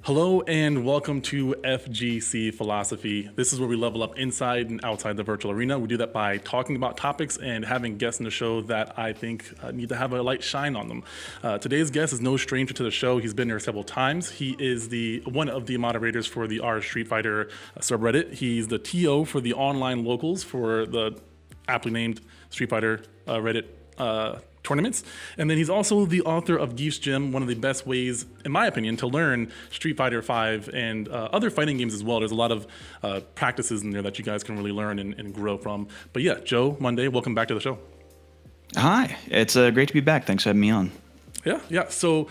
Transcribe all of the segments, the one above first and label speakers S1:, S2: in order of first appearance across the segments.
S1: Hello and welcome to FGC Philosophy. This is where we level up inside and outside the virtual arena. We do that by talking about topics and having guests in the show that I think need to have a light shine on them. Today's guest is no stranger to the show. He's been here several times. He is one of the moderators for the R Street Fighter subreddit. He's the TO for the online locals for the aptly named Street Fighter Reddit tournaments. And then he's also the author of Giefs Gym, one of the best ways, in my opinion, to learn Street Fighter 5 and other fighting games as well. There's a lot of practices in there that you guys can really learn and grow from. But yeah, Joe, Munday, welcome back to the show.
S2: Hi, it's great to be back. Thanks for having me on.
S1: Yeah. So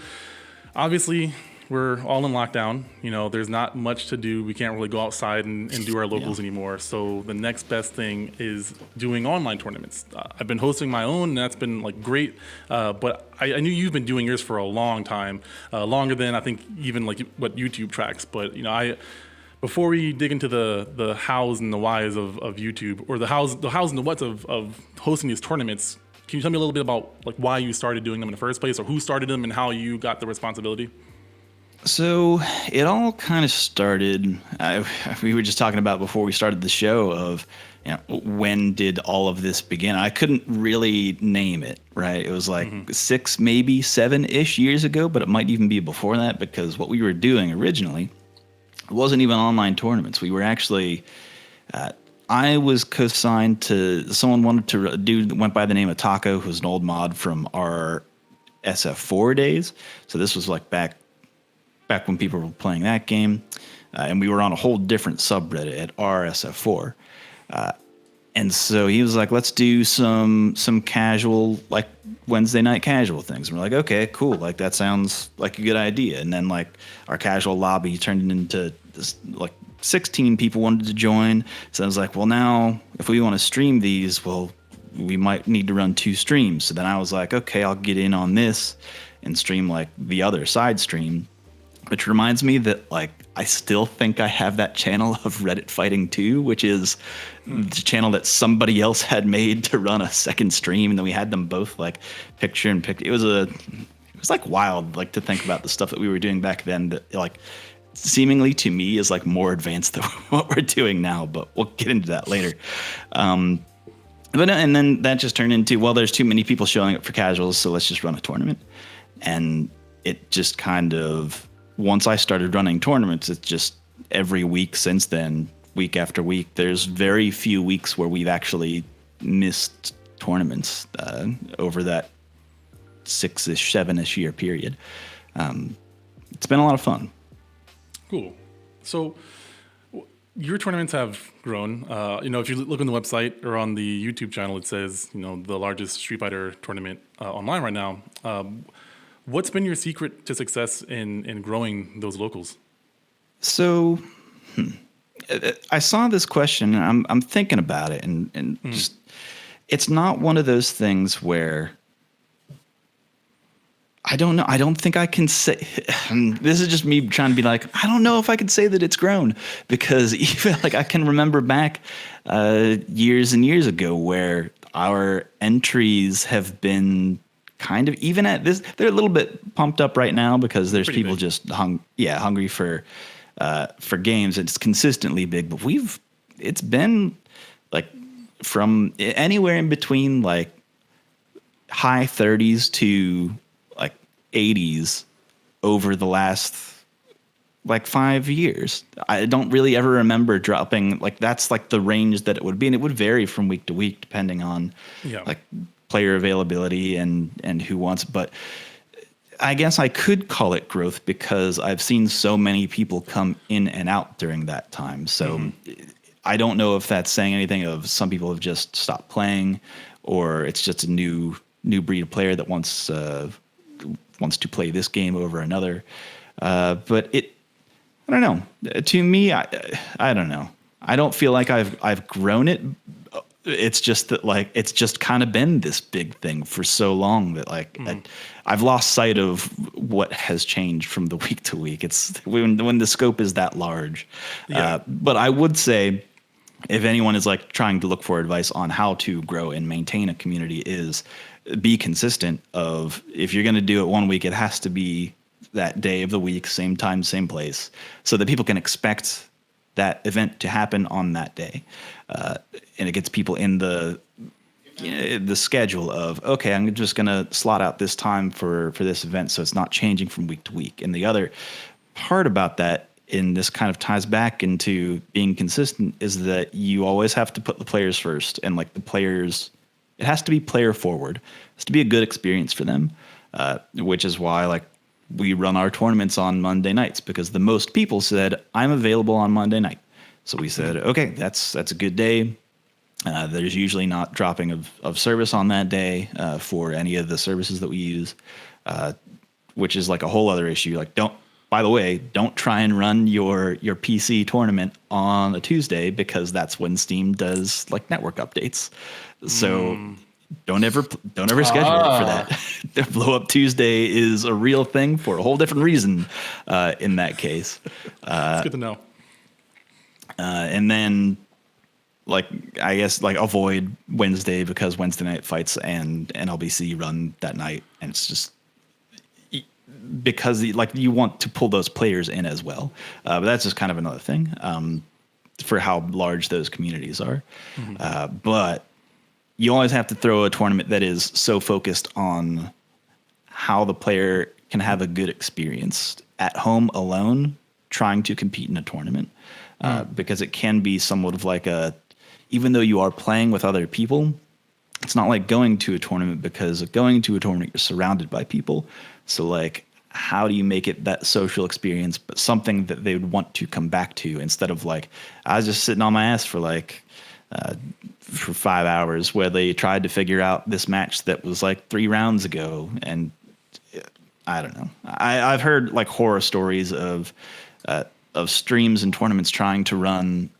S1: obviously, we're all in lockdown. You know, there's not much to do. We can't really go outside and do our locals anymore. So the next best thing is doing online tournaments. I've been hosting my own, and that's been like great. But I knew you've been doing yours for a long time, longer than I think even like what YouTube tracks. But you know, before we dig into the hows and the whys of YouTube, or the hows and the whats of hosting these tournaments, can you tell me a little bit about like why you started doing them in the first place, or who started them, and how you got the responsibility?
S2: So it all kind of started, we were just talking about before we started the show of, you know, when did all of this begin? I couldn't really name it, right? It was like 6, maybe 7-ish years ago, but it might even be before that, because what we were doing originally wasn't even online tournaments. We were actually, I was co-signed to, someone wanted to do, went by the name of Taco, who's an old mod from our SF4 days. So this was like back when people were playing that game, and we were on a whole different subreddit at RSF4. And so he was like, let's do some casual, like Wednesday night casual things. And we're like, okay, cool. Like that sounds like a good idea. And then like our casual lobby turned into this, like 16 people wanted to join. So I was like, well, now if we want to stream these, well, we might need to run 2 streams. So then I was like, okay, I'll get in on this and stream like the other side stream. Which reminds me that, like, I still think I have that channel of Reddit Fighting 2, which is the channel that somebody else had made to run a second stream, and then we had them both like picture in picture. It was like wild, like to think about the stuff that we were doing back then that like seemingly to me is like more advanced than what we're doing now. But we'll get into that later. And then that just turned into, well, there's too many people showing up for casuals, so let's just run a tournament. And it just kind of, once I started running tournaments, it's just every week since then, week after week, there's very few weeks where we've actually missed tournaments over that 6-ish, 7-ish year period. It's been a lot of fun.
S1: Cool. So your tournaments have grown. You know, if you look on the website or on the YouTube channel, it says, you know, the largest Street Fighter tournament online right now. What's been your secret to success in growing those locals?
S2: So, I saw this question, and I'm thinking about it, and just, it's not one of those things where I don't know. I don't think I can say. This is just me trying to be like, I don't know if I could say that it's grown, because even like I can remember back years and years ago where our entries have been kind of even at this. They're a little bit pumped up right now because there's people big. Just hungry for games. It's consistently big, but it's been like from anywhere in between like high 30s to like 80s over the last like 5 years. I don't really ever remember dropping, like that's like the range that it would be, and it would vary from week to week depending on like player availability and who wants. But I guess I could call it growth because I've seen so many people come in and out during that time. So I don't know if that's saying anything of some people have just stopped playing, or it's just a new breed of player that wants to play this game over another. But I don't know. To me, I don't know. I don't feel like I've grown it. It's just that like it's just kind of been this big thing for so long that like I've lost sight of what has changed from the week to week. It's when the scope is that large. But I would say, if anyone is like trying to look for advice on how to grow and maintain a community, is be consistent. Of if you're going to do it one week, it has to be that day of the week, same time, same place, so that people can expect that event to happen on that day. And it gets people in the schedule of, okay, I'm just going to slot out this time for this event, so it's not changing from week to week. And the other part about that, and this kind of ties back into being consistent, is that you always have to put the players first, and like the players, it has to be player forward. It has to be a good experience for them, which is why like we run our tournaments on Monday nights, because the most people said, I'm available on Monday night. So we said, okay, that's a good day. There's usually not dropping of service on that day for any of the services that we use, which is like a whole other issue. Like, by the way, don't try and run your PC tournament on a Tuesday, because that's when Steam does like network updates. So don't ever schedule it for that. The Blow Up Tuesday is a real thing for a whole different reason in that case.
S1: It's good to know.
S2: And then, like, I guess, like, avoid Wednesday, because Wednesday night fights and LBC run that night, and it's just because like you want to pull those players in as well. But that's just kind of another thing for how large those communities are. But you always have to throw a tournament that is so focused on how the player can have a good experience at home alone trying to compete in a tournament. Because it can be somewhat of like even though you are playing with other people, it's not like going to a tournament, because going to a tournament, you're surrounded by people. So like, how do you make it that social experience, but something that they would want to come back to, instead of like, I was just sitting on my ass for 5 hours where they tried to figure out this match that was like 3 rounds ago. And I don't know. I've heard like horror stories of streams and tournaments trying to run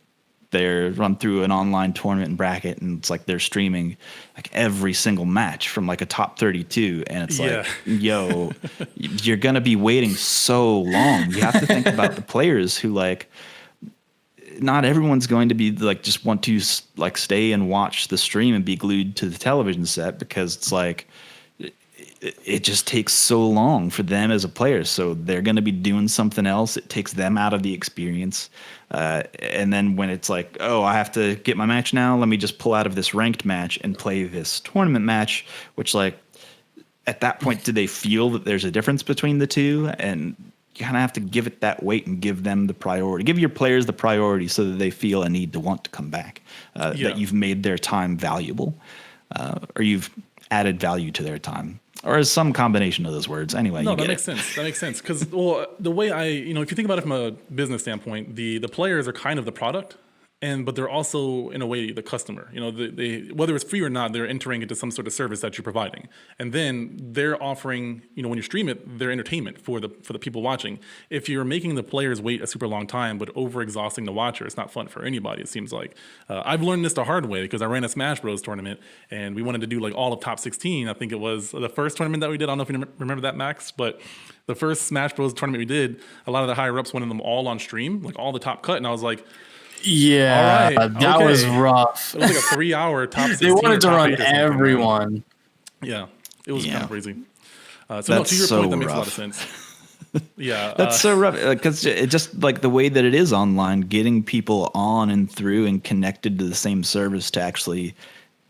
S2: through an online tournament and bracket, and it's like they're streaming like every single match from like a top 32, and it's like, yo, you're gonna be waiting so long. You have to think about the players who, like, not everyone's going to be like just want to like stay and watch the stream and be glued to the television set, because it's like it just takes so long for them as a player. So they're going to be doing something else. It takes them out of the experience. And then when it's like, oh, I have to get my match now, let me just pull out of this ranked match and play this tournament match, which, like, at that point, do they feel that there's a difference between the two? And you kind of have to give it that weight and give them the priority. Give your players the priority so that they feel a need to want to come back, that you've made their time valuable, or you've added value to their time. Or some combination of those words. Anyway,
S1: no, that makes sense. That makes sense. Because, well, the way if you think about it from a business standpoint, the players are kind of the product, but they're also, in a way, the customer. They whether it's free or not, they're entering into some sort of service that you're providing, and then they're offering, when you stream it, their entertainment for the people watching. If you're making the players wait a super long time but overexhausting the watcher, it's not fun for anybody. It seems like I've learned this the hard way, because I ran a Smash Bros tournament and we wanted to do like all of top 16. I think it was the first tournament that we did. I don't know if you remember that, Max, but the first Smash Bros tournament we did, a lot of the higher ups wanted them all on stream, like all the top cut, and I was like,
S3: yeah,
S1: all right,
S3: that was rough.
S1: It was like a 3-hour top 16.
S3: They wanted to run everyone.
S1: Yeah, it was kind of crazy. So
S2: to
S1: your point, that makes
S2: rough.
S1: a lot of sense. Yeah,
S2: that's so rough, because it just, like, the way that it is online, getting people on and through and connected to the same service to actually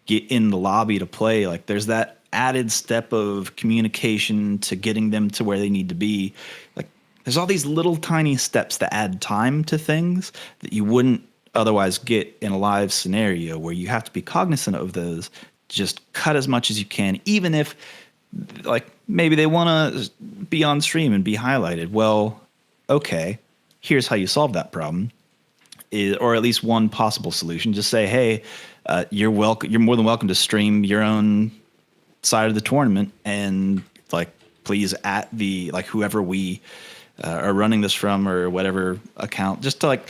S2: get in the lobby to play, like, there's that added step of communication to getting them to where they need to be. Like, there's all these little tiny steps that add time to things that you wouldn't otherwise get in a live scenario, where you have to be cognizant of those. Just cut as much as you can, even if, like, maybe they want to be on stream and be highlighted. Well, okay, here's how you solve that problem, or at least one possible solution. Just say, hey, you're more than welcome to stream your own side of the tournament, and, like, please at the, like, whoever we are running this from, or whatever account, just to, like,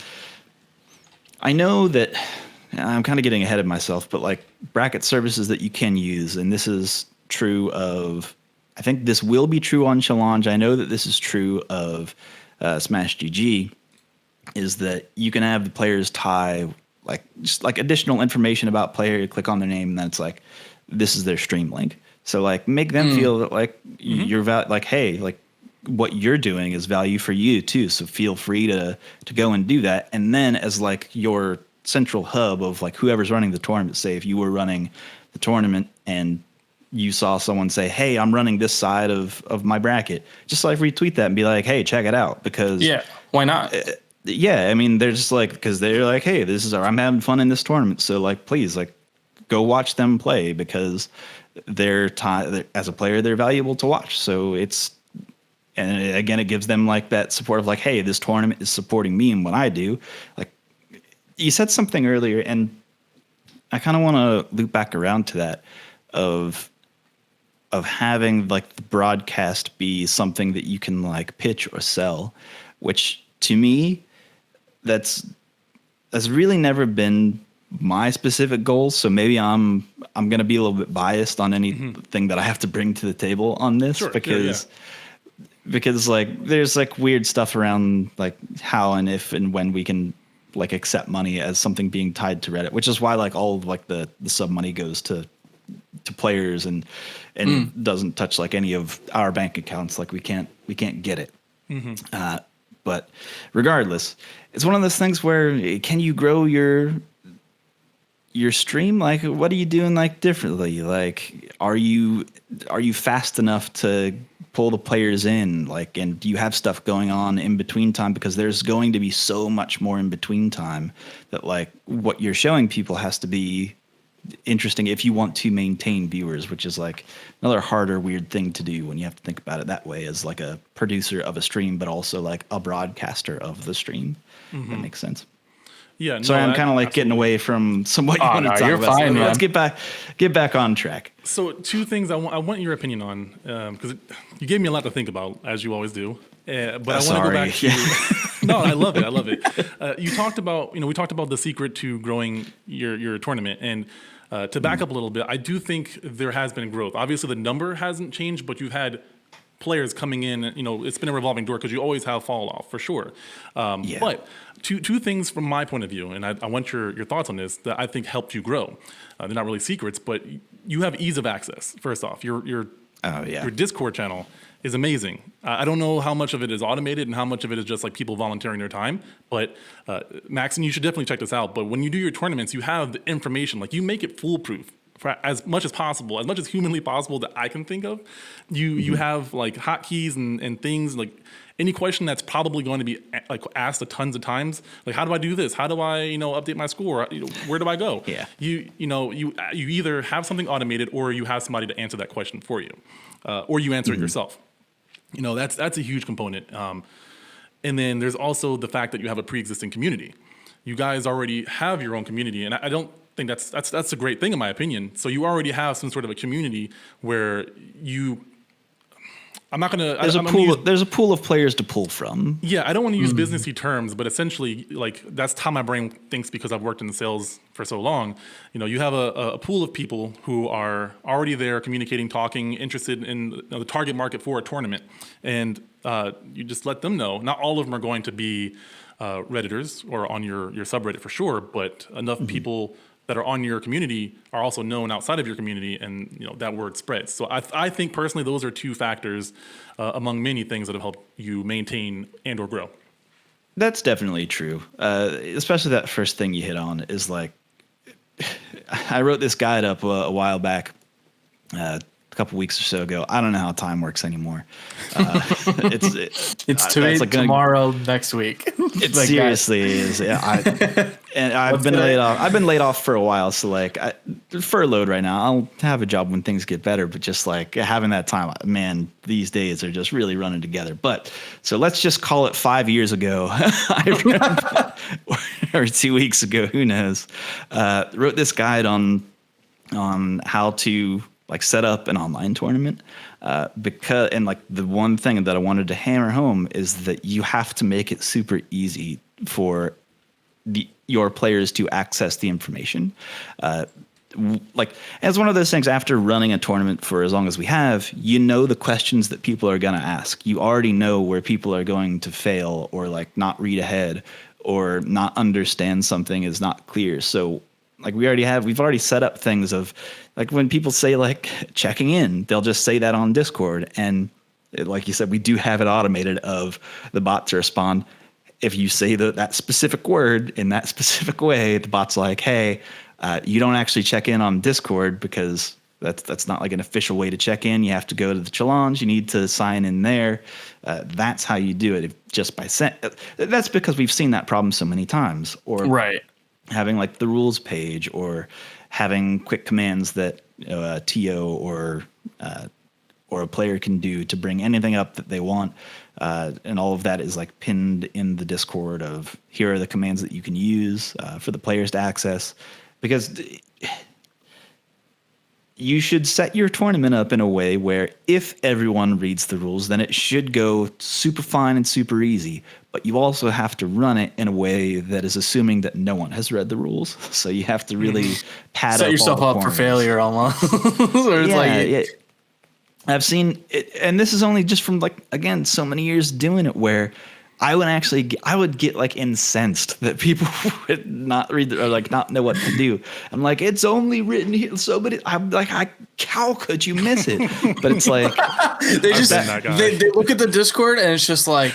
S2: I know that I'm kind of getting ahead of myself, but, like, bracket services that you can use, and this is true of, I think this will be true on Challonge. I know that this is true of Smash GG, is that you can have the players tie, like, just like additional information about player. You click on their name, and then it's like, this is their stream link. So, like, make them feel that, like, you're like, hey, like, what you're doing is value for you too. So feel free to go and do that. And then as like your central hub of like whoever's running the tournament, say if you were running the tournament and you saw someone say, hey, I'm running this side of my bracket, just like retweet that and be like, hey, check it out. Because
S3: why not?
S2: Yeah, I mean, they're just like, because they're like, hey, I'm having fun in this tournament. So like, please, like, go watch them play because as a player, they're valuable to watch. So and again, it gives them like that support of like, hey, this tournament is supporting me and what I do. Like you said something earlier, and I kind of want to loop back around to that of having like the broadcast be something that you can like pitch or sell, which to me, that's really never been my specific goal. So maybe I'm going to be a little bit biased on anything that I have to bring to the table on this because like there's like weird stuff around like how and if and when we can like accept money as something being tied to Reddit, which is why like all of like the sub money goes to players and doesn't touch like any of our bank accounts. Like we can't get it. But regardless, it's one of those things where can you grow your stream? Like, what are you doing like differently? Like, are you fast enough to pull the players in? Like, and do you have stuff going on in between time? Because there's going to be so much more in between time that like what you're showing people has to be interesting if you want to maintain viewers, which is like another harder, weird thing to do when you have to think about it that way as like a producer of a stream, but also like a broadcaster of the stream. That makes sense.
S1: Yeah. No,
S2: so I'm kind of like getting away from some what you want to talk about.
S3: Fine,
S2: so let's get back on track.
S1: So two things I want your opinion on, because you gave me a lot to think about, as you always do. But I want to go back to no, I love it. You talked about, we talked about the secret to growing your tournament, and to back up a little bit, I do think there has been growth. Obviously, the number hasn't changed, but you've had players coming in. It's been a revolving door because you always have fall off for sure. But two things from my point of view, and I want your thoughts on this, that I think helped you grow. They're not really secrets, but you have ease of access. First off, your Discord channel is amazing. I don't know how much of it is automated and how much of it is just like people volunteering their time, but Max, and you should definitely check this out, but when you do your tournaments, you have the information, like you make it foolproof for as much as possible, as much as humanly possible that I can think of. You have like hotkeys and things, like any question that's probably going to be like asked tons of times, like how do I do this? How do I update my score? Where do I go?
S2: Yeah.
S1: You either have something automated or you have somebody to answer that question for you, or you answer it yourself. That's a huge component. And then there's also the fact that you have a pre-existing community. You guys already have your own community, and I don't think that's a great thing in my opinion. So you already have some sort of a community where I'm not gonna.
S2: There's a pool of players to pull from.
S1: Yeah, I don't want to use businessy terms, but essentially, like that's how my brain thinks because I've worked in the sales for so long. You have a pool of people who are already there, communicating, talking, interested in the target market for a tournament, and you just let them know. Not all of them are going to be Redditors or on your subreddit for sure, but enough people that are on your community are also known outside of your community, and that word spreads. So I think personally those are two factors among many things that have helped you maintain and or grow.
S2: That's definitely true. Especially that first thing you hit on is like, I wrote this guide up a while back, a couple weeks or so ago. I don't know how time works anymore.
S3: It's today, like tomorrow, next week.
S2: It like seriously is. Yeah, I've been laid off. I've been laid off for a while, so like furloughed right now. I'll have a job when things get better, but just like having that time, man, these days are just really running together. But so let's just call it 5 years ago, or 2 weeks ago, who knows? Wrote this guide on how to like set up an online tournament, because like the one thing that I wanted to hammer home is that you have to make it super easy for your players to access the information. Like it's one of those things, after running a tournament for as long as we have, the questions that people are going to ask. You already know where people are going to fail or like not read ahead or not understand something is not clear. So like we've already set up things of like when people say like checking in, they'll just say that on Discord. And like you said, we do have it automated of the bot to respond. If you say that specific word in that specific way, the bot's like, hey, you don't actually check in on Discord because that's not like an official way to check in. You have to go to the Challonge. You need to sign in there. That's how you do it. Just by that's because we've seen that problem so many times. Or having like the rules page, or having quick commands that TO or a player can do to bring anything up that they want. And all of that is like pinned in the Discord of here are the commands that you can use for the players to access. Because you should set your tournament up in a way where if everyone reads the rules, then it should go super fine and super easy. But you also have to run it in a way that is assuming that no one has read the rules. So you have to really pad
S3: set
S2: up
S3: yourself
S2: all the
S3: up for
S2: corners.
S3: failure almost. Or it's
S2: I've seen it, and this is only just from like, again, so many years doing it, where I would get like incensed that people would not read or like not know what to do. I'm like, it's only written here. So, but I'm like, how could you miss it? But it's like
S3: they look at the Discord and it's just like,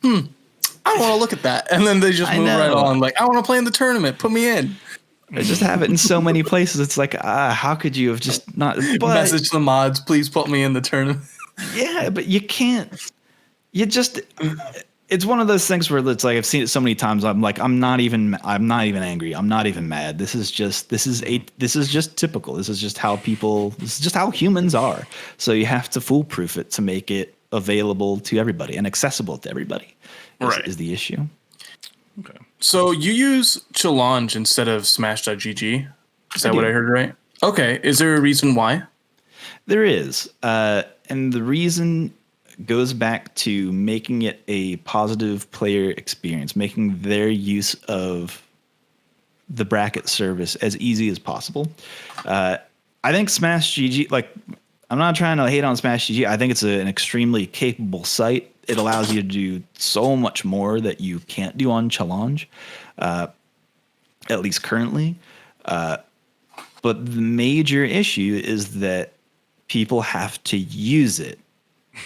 S3: I don't want to look at that, and then they just move right on. Like, I want to play in the tournament. Put me in.
S2: I just have it in so many places. It's like, how could you have just not
S3: message the mods? Please put me in the tournament.
S2: Yeah, but you can't. You just. It's one of those things where it's like I've seen it so many times. I'm like, I'm not even angry. I'm not even mad. This is just typical. This is just how humans are. So you have to foolproof it to make it available to everybody and accessible to everybody. Is the issue. Okay.
S3: So you use Challonge instead of Smash.gg. Is that what I heard right? Okay. Is there a reason why?
S2: There is. And the reason goes back to making it a positive player experience, making their use of the bracket service as easy as possible. I think Smash GG, like, I'm not trying to hate on Smash GG. I think it's an extremely capable site. It allows you to do so much more that you can't do on Challonge, at least currently. But the major issue is that people have to use it.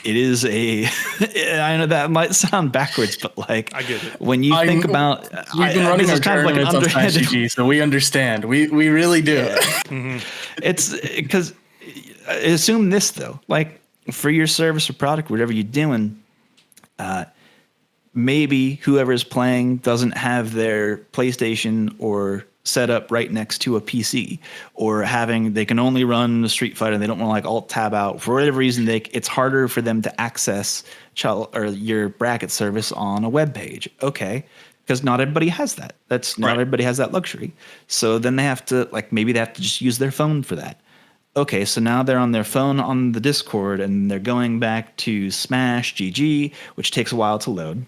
S2: It is I know that might sound backwards, but like,
S1: I get it.
S2: When you think about,
S3: we've been running our tournaments on Smash GG, so we understand. We really do.
S2: Yeah. Mm-hmm. It's because assume this though, like for your service or product, whatever you're doing, maybe whoever is playing doesn't have their PlayStation or set up right next to a PC, or they can only run the Street Fighter and they don't want to like alt tab out for whatever reason. It's harder for them to access your bracket service on a web page. Okay. Because not everybody has that. Not everybody has that luxury. So then maybe they have to just use their phone for that. Okay, so now they're on their phone on the Discord and they're going back to Smash GG, which takes a while to load.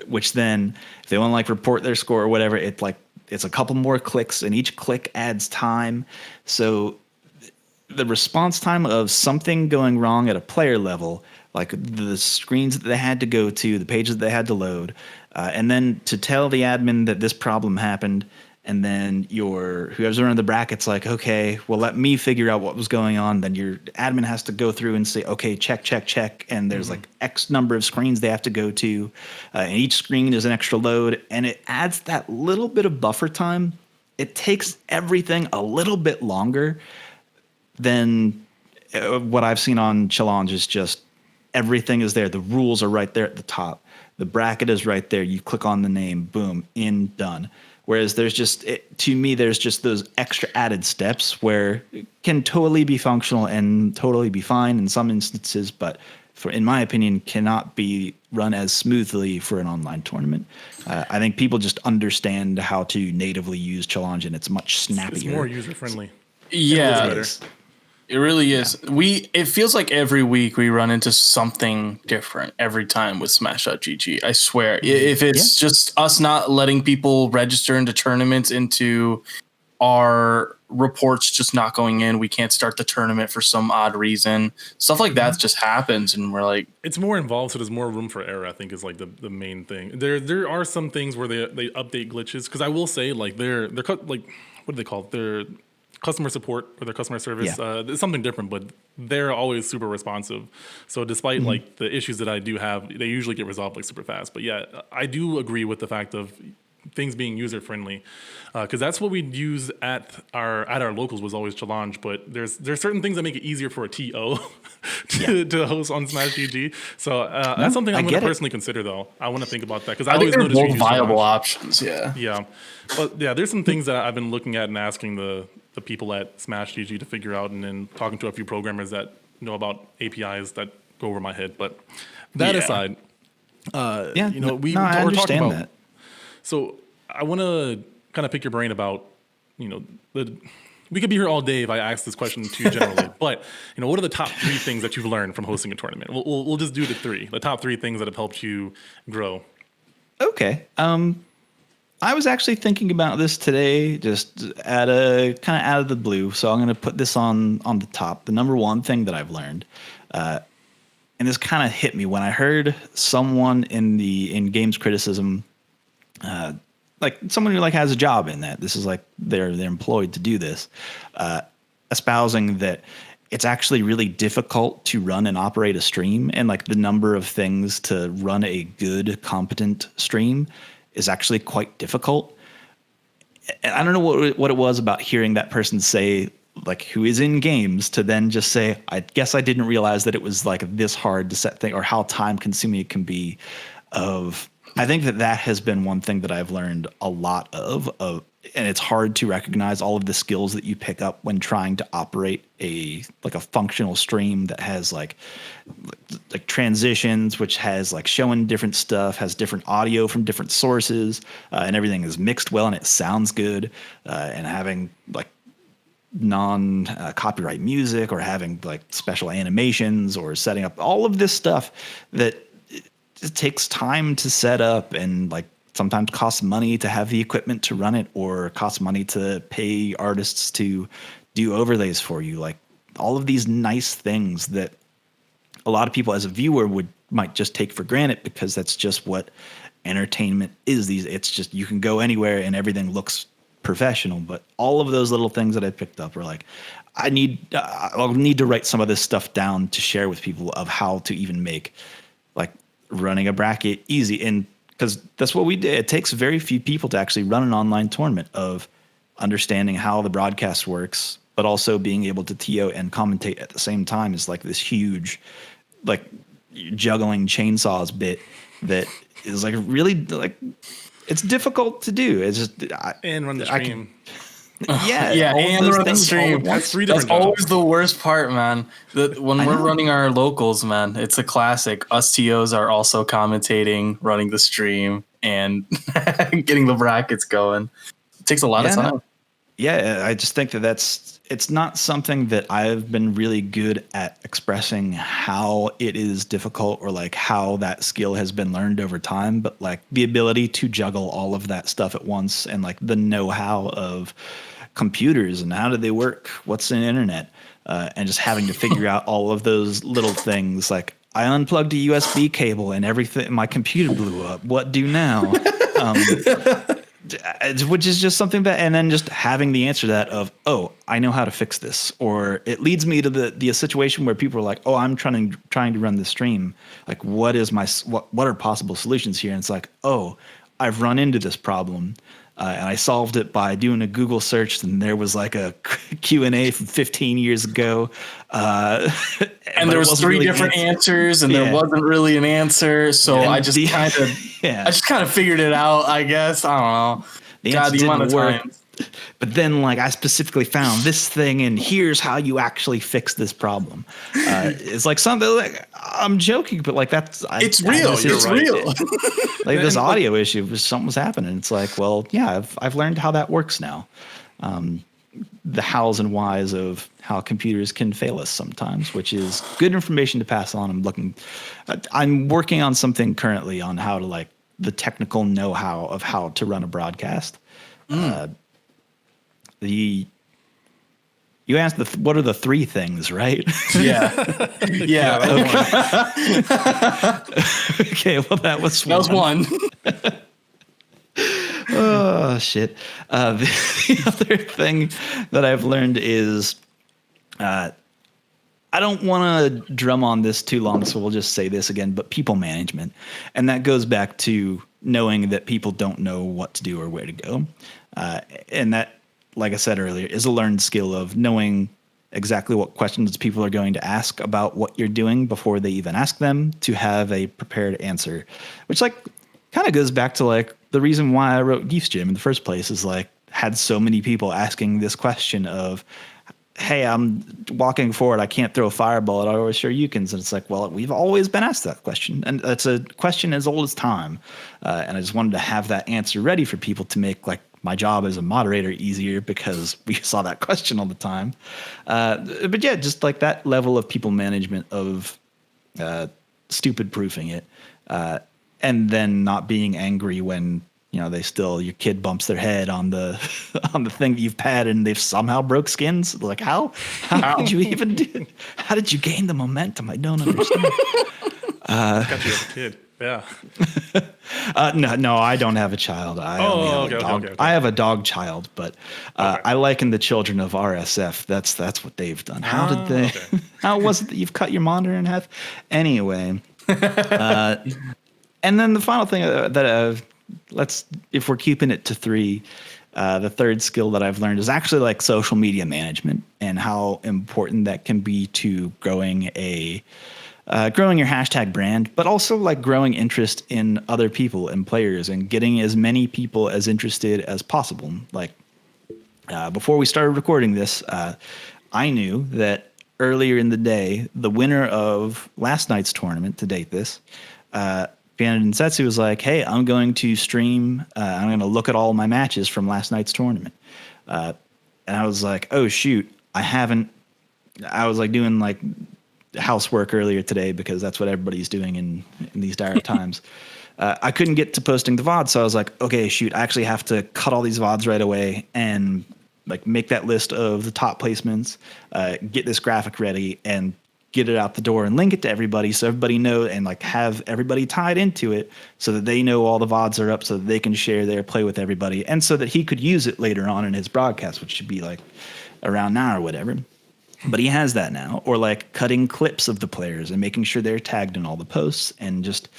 S2: Which then, if they want to like report their score or whatever, it's a couple more clicks, and each click adds time. So the response time of something going wrong at a player level, like the screens that they had to go to, the pages that they had to load, and then to tell the admin that this problem happened, and then whoever's running the bracket's like, okay, well, let me figure out what was going on. Then your admin has to go through and say, okay, check. And there's like X number of screens they have to go to. And each screen is an extra load. And it adds that little bit of buffer time. It takes everything a little bit longer than what I've seen on Challonge is just everything is there. The rules are right there at the top. The bracket is right there. You click on the name, boom, done. Whereas there's just those extra added steps where it can totally be functional and totally be fine in some instances, but in my opinion, cannot be run as smoothly for an online tournament. I think people just understand how to natively use Challonge, and it's much snappier.
S1: It's more user friendly.
S3: Yeah, it really is. Yeah. It feels like every week we run into something different every time with Smash.gg. I swear. If it's just us not letting people register into tournaments, into our reports just not going in, we can't start the tournament for some odd reason. Stuff like that just happens, and we're like,
S1: it's more involved, so there's more room for error, I think, is like the main thing. There are some things where they update glitches, because I will say, like, they're like, what do they call it? customer support or their customer service. It's something different, but they're always super responsive. So despite like the issues that I do have, they usually get resolved like super fast. But yeah, I do agree with the fact of things being user friendly, because that's what we'd use at our locals was always Challonge. But there's certain things that make it easier for a TO to host on Smash GG. So that's something I'm going to personally consider, though. I want to think about that because I always notice
S3: both viable options.
S1: Yeah, but yeah, there's some things that I've been looking at and asking the people at Smash GG to figure out, and then talking to a few programmers that know about APIs that go over my head. But that aside,
S2: I
S1: we're
S2: understand
S1: talking about
S2: that.
S1: So I want to kind of pick your brain about, we could be here all day if I ask this question too generally, but what are the top 3 things that you've learned from hosting a tournament? We'll just do the top 3 things that have helped you grow.
S2: Okay. I was actually thinking about this today, just at a kind of out of the blue. So I'm going to put this on the top. The number 1 thing that I've learned, and this kind of hit me when I heard someone in games criticism, like someone who like has a job in that. This is like they're employed to do this, espousing that it's actually really difficult to run and operate a stream, and like the number of things to run a good, competent stream is actually quite difficult. And I don't know what it was about hearing that person say, like, who is in games, to then just say, I guess I didn't realize that it was like this hard to set thing, or how time consuming it can be. I think that has been one thing that I've learned a lot of, and it's hard to recognize all of the skills that you pick up when trying to operate a functional stream that has like transitions, which has like showing different stuff, has different audio from different sources, and everything is mixed well and it sounds good, and having like non-copyright music, or having like special animations, or setting up all of this stuff that it takes time to set up, and like sometimes costs money to have the equipment to run it, or costs money to pay artists to do overlays for you. Like all of these nice things that a lot of people as a viewer might just take for granted, because that's just what entertainment is. It's just, you can go anywhere and everything looks professional. But all of those little things that I picked up are like, I'll need to write some of this stuff down to share with people, of how to even make like running a bracket easy. And because that's what we did. It takes very few people to actually run an online tournament, of understanding how the broadcast works, but also being able to TO and commentate at the same time is like this huge, like juggling chainsaws bit that is like really like, it's difficult to do. It's just
S1: and run the stream.
S3: And run the stream. That's always the worst part, man. When we're running our locals, man, it's a classic. Us TOs are also commentating, running the stream, and getting the brackets going. It takes a lot of time.
S2: I just think that it's not something that I've been really good at expressing how it is difficult, or like how that skill has been learned over time. But like the ability to juggle all of that stuff at once, and like the know-how of computers and how do they work, what's an internet, and just having to figure out all of those little things. Like I unplugged a USB cable and everything, my computer blew up. What do now? Which is just something that, and then just having the answer to that of, oh, I know how to fix this. Or it leads me to the situation where people are like, oh, I'm trying to run this stream. Like, what are possible solutions here? And it's like, oh, I've run into this problem. And I solved it by doing a Google search, and there was like a Q&A from 15 years ago.
S3: And there was 3 different answers, and there wasn't really an answer. So I just kind of figured it out, I guess. I don't know.
S2: The amount of work. But then, like, I specifically found this thing, and here's how you actually fix this problem. It's like something like, I'm joking, but like
S3: it's real. It's real.
S2: Like this audio issue, something was happening. It's like, well, yeah, I've learned how that works now. The hows and whys of how computers can fail us sometimes, which is good information to pass on. I'm working on something currently on how to, like, the technical know-how of how to run a broadcast. You asked what are the 3 things, right?
S3: Yeah.
S2: Okay. Well, that was one. Oh shit. The other thing that I've learned is I don't want to drum on this too long, so we'll just say this again, but people management. And that goes back to knowing that people don't know what to do or where to go. And that, like I said earlier, is a learned skill of knowing exactly what questions people are going to ask about what you're doing before they even ask them, to have a prepared answer, which like kind of goes back to like the reason why I wrote Giefs Gym in the first place, is like had so many people asking this question of, hey, I'm walking forward, I can't throw a fireball at our sure you can. And it's like, well, we've always been asked that question. And that's a question as old as time. And I just wanted to have that answer ready for people to make like my job as a moderator easier, because we saw that question all the time. But yeah, just like that level of people management of stupid proofing it. And then not being angry when, you know, your kid bumps their head on the on the thing that you've padded and they've somehow broke skins. Like how did you even do it? How did you gain the momentum? I don't understand.
S1: Got you as a kid. Yeah.
S2: No, I don't have a child. I only have a dog. Okay. I have a dog child, but I liken the children of RSF. That's what they've done. How did they? Okay. How was it that you've cut your monitor in half? Anyway, and then the final thing that if we're keeping it to 3, the third skill that I've learned is actually like social media management, and how important that can be to growing your hashtag brand, but also like growing interest in other people and players, and getting as many people as interested as possible. Like before we started recording this, I knew that earlier in the day, the winner of last night's tournament, to date this, Piano Setsu was like, hey, I'm going to stream. I'm going to look at all my matches from last night's tournament. And I was like, oh, shoot. I was like doing like housework earlier today, because that's what everybody's doing in these dire times. I couldn't get to posting the VOD. So I was like, okay, shoot, I actually have to cut all these VODs right away and like make that list of the top placements, get this graphic ready, and get it out the door and link it to everybody, so everybody know, and like have everybody tied into it so that they know all the VODs are up, so that they can share their play with everybody, and so that he could use it later on in his broadcast, which should be like around now or whatever. But he has that now. Or like cutting clips of the players and making sure they're tagged in all the posts, and just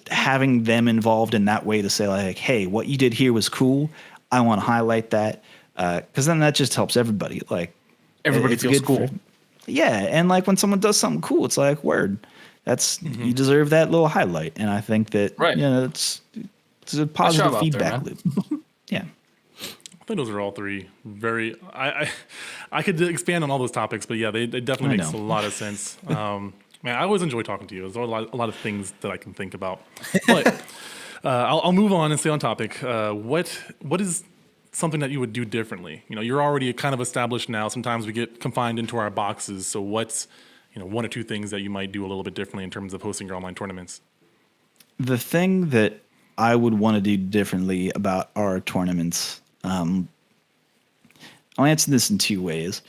S2: having them involved in that way to say like, hey, what you did here was cool. I want to highlight that, because then that just helps everybody. Like
S3: everybody feels cool.
S2: Yeah, and like when someone does something cool, it's like, word, that's you deserve that little highlight. And I think that it's a positive feedback loop. Yeah,
S1: I think those are all 3 very. I could expand on all those topics, but yeah, they definitely makes a lot of sense. Man, I always enjoy talking to you. There's a lot of things that I can think about. But I'll move on and stay on topic. What is something that you would do differently? You know, you're already kind of established now. Sometimes we get confined into our boxes. So what's, 1 or 2 things that you might do a little bit differently in terms of hosting your online tournaments?
S2: The thing that I would want to do differently about our tournaments, I'll answer this in 2 ways.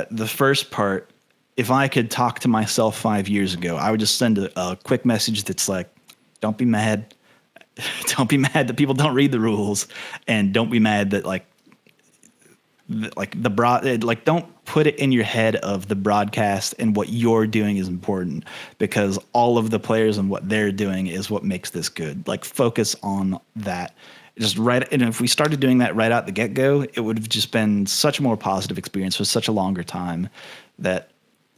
S2: The first part, if I could talk to myself 5 years ago, I would just send a quick message that's like, don't be mad. Don't be mad that people don't read the rules, and don't be mad that don't put it in your head of the broadcast and what you're doing is important, because all of the players and what they're doing is what makes this good. Like, focus on that. Just right. And if we started doing that right out the get-go, it would have just been such a more positive experience for such a longer time, that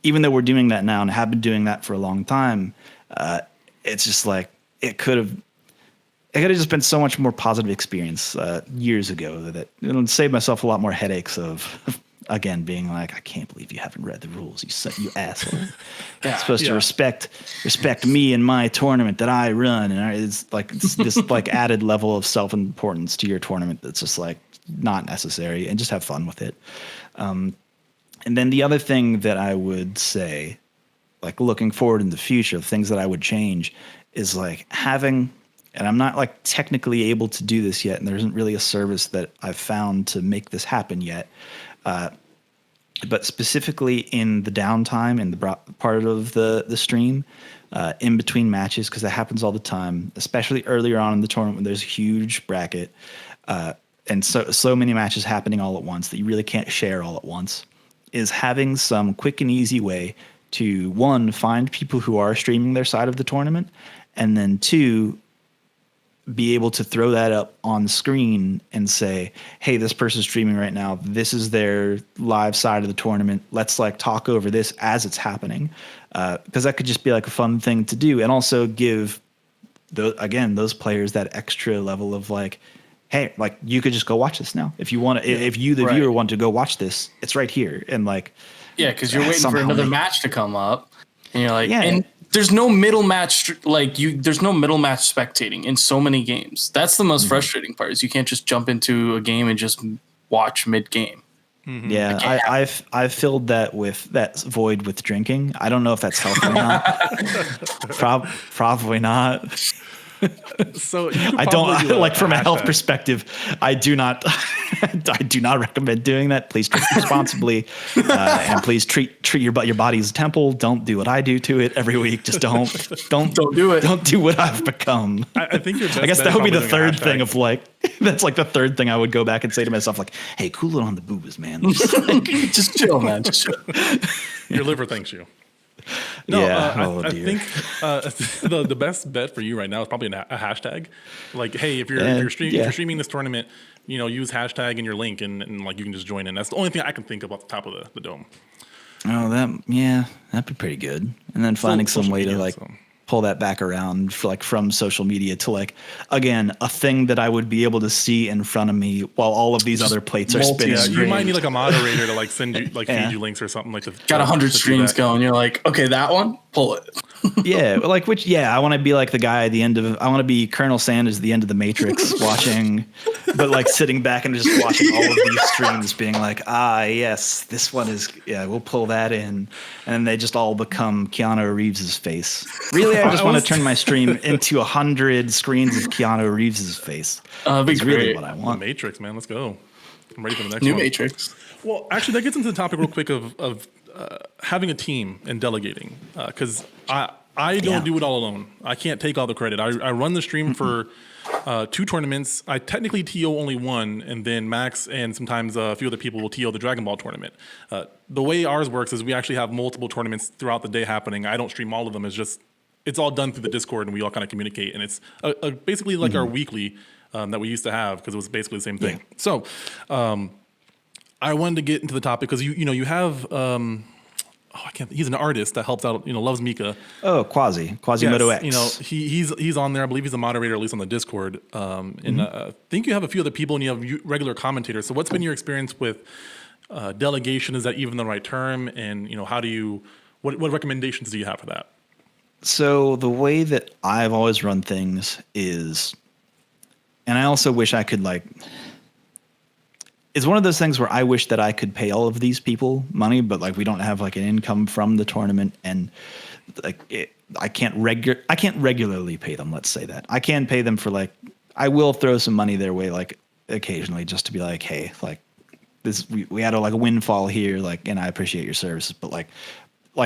S2: even though we're doing that now and have been doing that for a long time, it's just like it could have just been so much more positive experience years ago, that it'll save myself a lot more headaches of again being like, I can't believe you haven't read the rules, you asshole. You're supposed to respect me and my tournament that I run, and it's this like added level of self-importance to your tournament that's just like not necessary, and just have fun with it. And then the other thing that I would say, like looking forward in the future, things that I would change is like having. And I'm not like technically able to do this yet, and there isn't really a service that I've found to make this happen yet. but specifically in the downtime in the part of the stream, in between matches, because that happens all the time, especially earlier on in the tournament when there's a huge bracket, and so many matches happening all at once that you really can't share all at once, is having some quick and easy way to, one, find people who are streaming their side of the tournament, and then two, be able to throw that up on screen and say, hey, this person's streaming right now. This is their live side of the tournament. Let's like talk over this as it's happening. Because that could just be like a fun thing to do. And also give those players that extra level of like, hey, like you could just go watch this now. If you want to, if you, the viewer, want to go watch this, it's right here. And like,
S3: yeah, because you're waiting for another match to come up and you're like, and there's no middle match, there's no middle match spectating in so many games. That's the most frustrating part, is you can't just jump into a game and just watch mid game.
S2: Mm-hmm. Yeah, I've filled that void with drinking. I don't know if that's healthy or not. Probably not.
S1: So
S2: I don't like from a health perspective. I do not recommend doing that. Please drink responsibly, and please treat your body as a temple. Don't do what I do to it every week. Just don't do it. Don't do what I've become.
S1: I think your best
S2: I guess that would be the third thing of like, that's like the third thing I would go back and say to myself, like, hey, cool it on the boobas, man.
S3: Just chill, man. Just chill.
S1: Your liver thanks you. No, I think the best bet for you right now is probably a hashtag. Like, hey, if you're streaming this tournament, use hashtag in your link and like you can just join in. That's the only thing I can think of off the top of the dome.
S2: Oh, that'd be pretty good. And then finding some way to pull that back around from social media to like, again, a thing that I would be able to see in front of me while all of these other plates are spinning.
S1: Yeah, you might need like a moderator to like send you feed you links or something like that.
S3: Got 100 streams going. You're like, okay, that one, pull it.
S2: I want to be like the guy at the end of, I want to be Colonel Sanders at the end of the Matrix watching, but like sitting back and just watching all of these streams being like, yes, this one is, we'll pull that in. And then they just all become Keanu Reeves's face. Really, I just want to turn my stream into 100 screens of Keanu Reeves's face. That's really what I want.
S1: The Matrix, man. Let's go. I'm ready for the next
S3: New
S1: one.
S3: Matrix.
S1: Well, actually, that gets into the topic real quick of having a team and delegating. Because I don't do it all alone. I can't take all the credit. I run the stream for 2 tournaments. I technically TO only one, and then Max and sometimes a few other people will TO the Dragon Ball tournament. The way ours works is we actually have multiple tournaments throughout the day happening. I don't stream all of them. It's all done through the Discord, and we all kind of communicate. And it's basically like our weekly that we used to have, because it was basically the same thing. Yeah. So I wanted to get into the topic because you have he's an artist that helps out, loves Mika.
S2: Oh, Quasimodo X.
S1: He's on there. I believe he's a moderator, at least on the Discord. And I think you have a few other people, and you have regular commentators. So what's been your experience with delegation? Is that even the right term? And what recommendations do you have for that?
S2: So the way that I've always run things is, and I also wish I could it's one of those things where I wish that I could pay all of these people money, but like we don't have like an income from the tournament, and like I can't regularly pay them. Let's say that I can pay them for I will throw some money their way like occasionally just to be like, hey, like this we had a windfall here, and I appreciate your services, but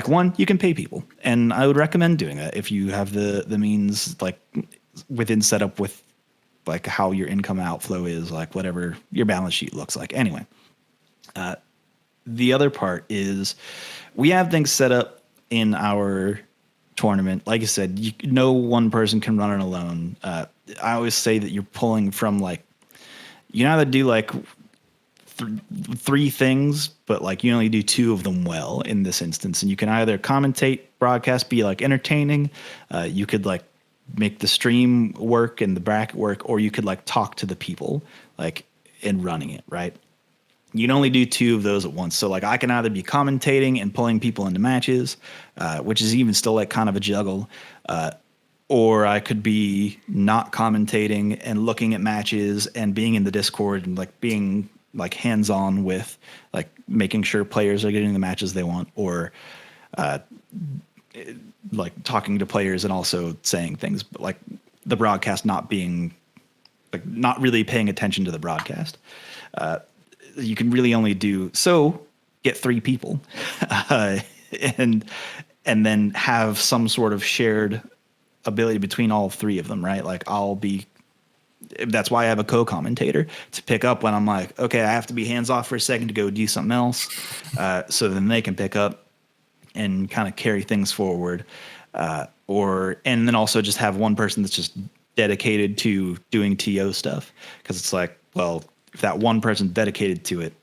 S2: one, you can pay people, and I would recommend doing that if you have the means, within setup with how your income outflow is, whatever your balance sheet looks like. Anyway, the other part is we have things set up in our tournament. Like I said, no one person can run it alone. I always say that you're pulling from you either do three things, but you only do 2 of them well in this instance. And you can either commentate, broadcast, be entertaining. You could make the stream work and the bracket work, or you could talk to the people in running it, right? You can only do 2 of those at once. So I can either be commentating and pulling people into matches, which is even still kind of a juggle, or I could be not commentating and looking at matches and being in the Discord and being hands-on with making sure players are getting the matches they want, or talking to players and also saying things, but the broadcast not being not really paying attention to the broadcast. You can really only do so. get 3 people, and then have some sort of shared ability between all 3 of them, right? Like that's why I have a co-commentator to pick up when I'm like, okay, I have to be hands off for a second to go do something else. So then they can pick up and kind of carry things forward. And then also just have one person that's just dedicated to doing TO stuff. Cause it's like, well, if that one person's dedicated to it,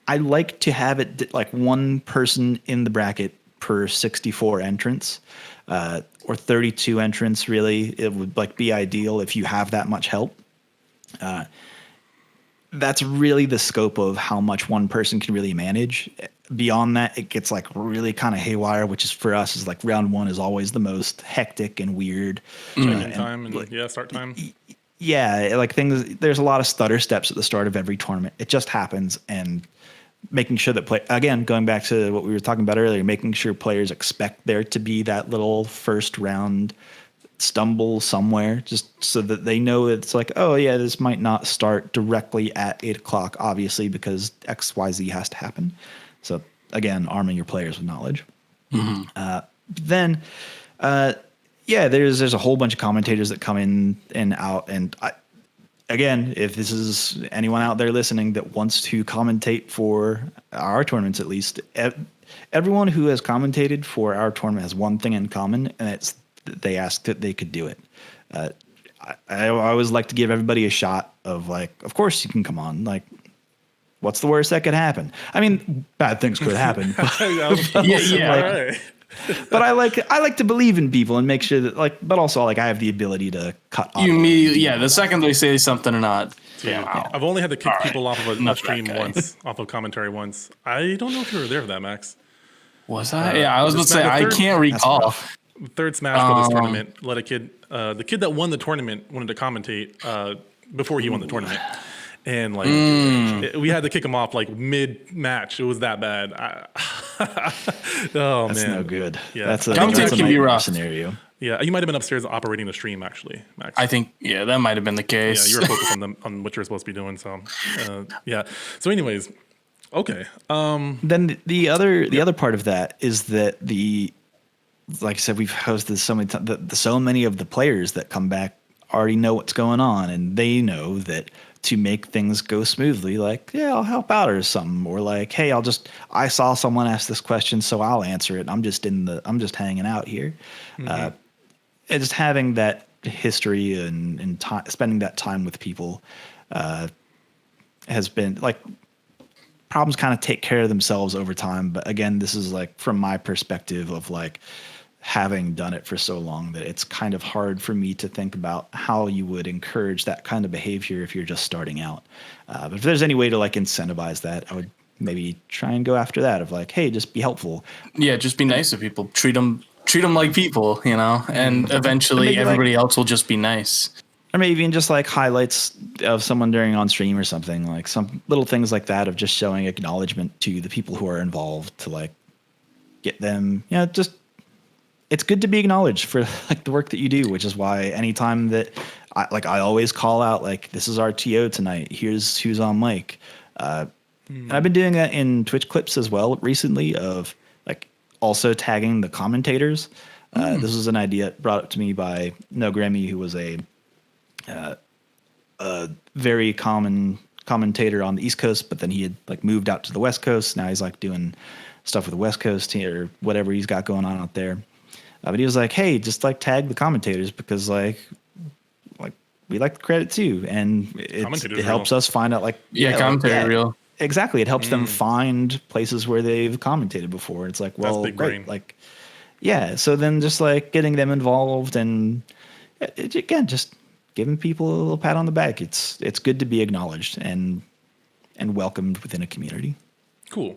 S2: I like to have it like one person in the bracket per 64 entrants, or 32 entrants. Really, it would like be ideal if you have that much help. That's really the scope of how much one person can really manage. Beyond that, it gets like really kind of haywire, which is for us is like round 1 is always the most hectic and weird.
S1: Start time.
S2: Yeah, like there's a lot of stutter steps at the start of every tournament. It just happens, and making sure that again, going back to what we were talking about earlier, making sure players expect there to be that little first round stumble somewhere, just so that they know it's like, oh yeah, this might not start directly at 8:00, obviously, because XYZ has to happen. So again, arming your players with knowledge. Then, there's a whole bunch of commentators that come in and out, and again, if this is anyone out there listening that wants to commentate for our tournaments, at least, everyone who has commentated for our tournament has one thing in common, and it's that they asked that they could do it. I always like to give everybody a shot of like, of course you can come on. Like, what's the worst that could happen? I mean, bad things could happen. But I like to believe in people and make sure that but also like I have the ability to cut off.
S3: The second they say something or not.
S1: I've only had to kick people off of a stream once, off of commentary once. I don't know if you were there for that, Max.
S3: Was I? I was going to say, I can't recall.
S1: Third Smash Brothers tournament, let a kid, the kid that won the tournament wanted to commentate before he won the tournament. And we had to kick him off like mid match. It was that bad.
S2: That's
S1: man,
S2: no good.
S1: Yeah,
S3: that's can be rough
S2: scenario.
S1: Yeah, you might have been upstairs operating the stream actually, Max.
S3: I think that might have been the case.
S1: Yeah, you were focused on what you're supposed to be doing. So So, anyways, okay.
S2: Then the other part of that is that like I said, we've hosted so many times. So many of the players that come back already know what's going on, and they know that to make things go smoothly, like, yeah, I'll help out or something, or like, hey, I saw someone ask this question, so I'll answer it. I'm just hanging out here. And just having that history and spending that time with people has been like, problems kind of take care of themselves over time. But again, this is like from my perspective of like having done it for so long that it's kind of hard for me to think about how you would encourage that kind of behavior if you're just starting out. But if there's any way to like incentivize that, I would maybe try and go after that of like, hey, just be helpful.
S3: Yeah, just be nice to people. Treat them like people, and eventually everybody else will just be nice.
S2: Or maybe even just like highlights of someone during on stream or something, like some little things like that of just showing acknowledgement to the people who are involved to like get them, just it's good to be acknowledged for like the work that you do, which is why anytime that I always call out, like, this is our TO tonight. Here's who's on mic. And I've been doing that in Twitch clips as well recently of like also tagging the commentators. This was an idea brought up to me by No Grammy, who was a very common commentator on the East Coast, but then he had like moved out to the West Coast. Now he's like doing stuff with the West Coast or whatever he's got going on out there. But he was like, hey, just like tag the commentators because like we like the credit too. And it helps us find out like,
S3: commentator real.
S2: Exactly. It helps them find places where they've commentated before. It's like, well, great. Brain. Like, yeah. So then just like getting them involved and again, just giving people a little pat on the back. It's good to be acknowledged and welcomed within a community.
S1: Cool.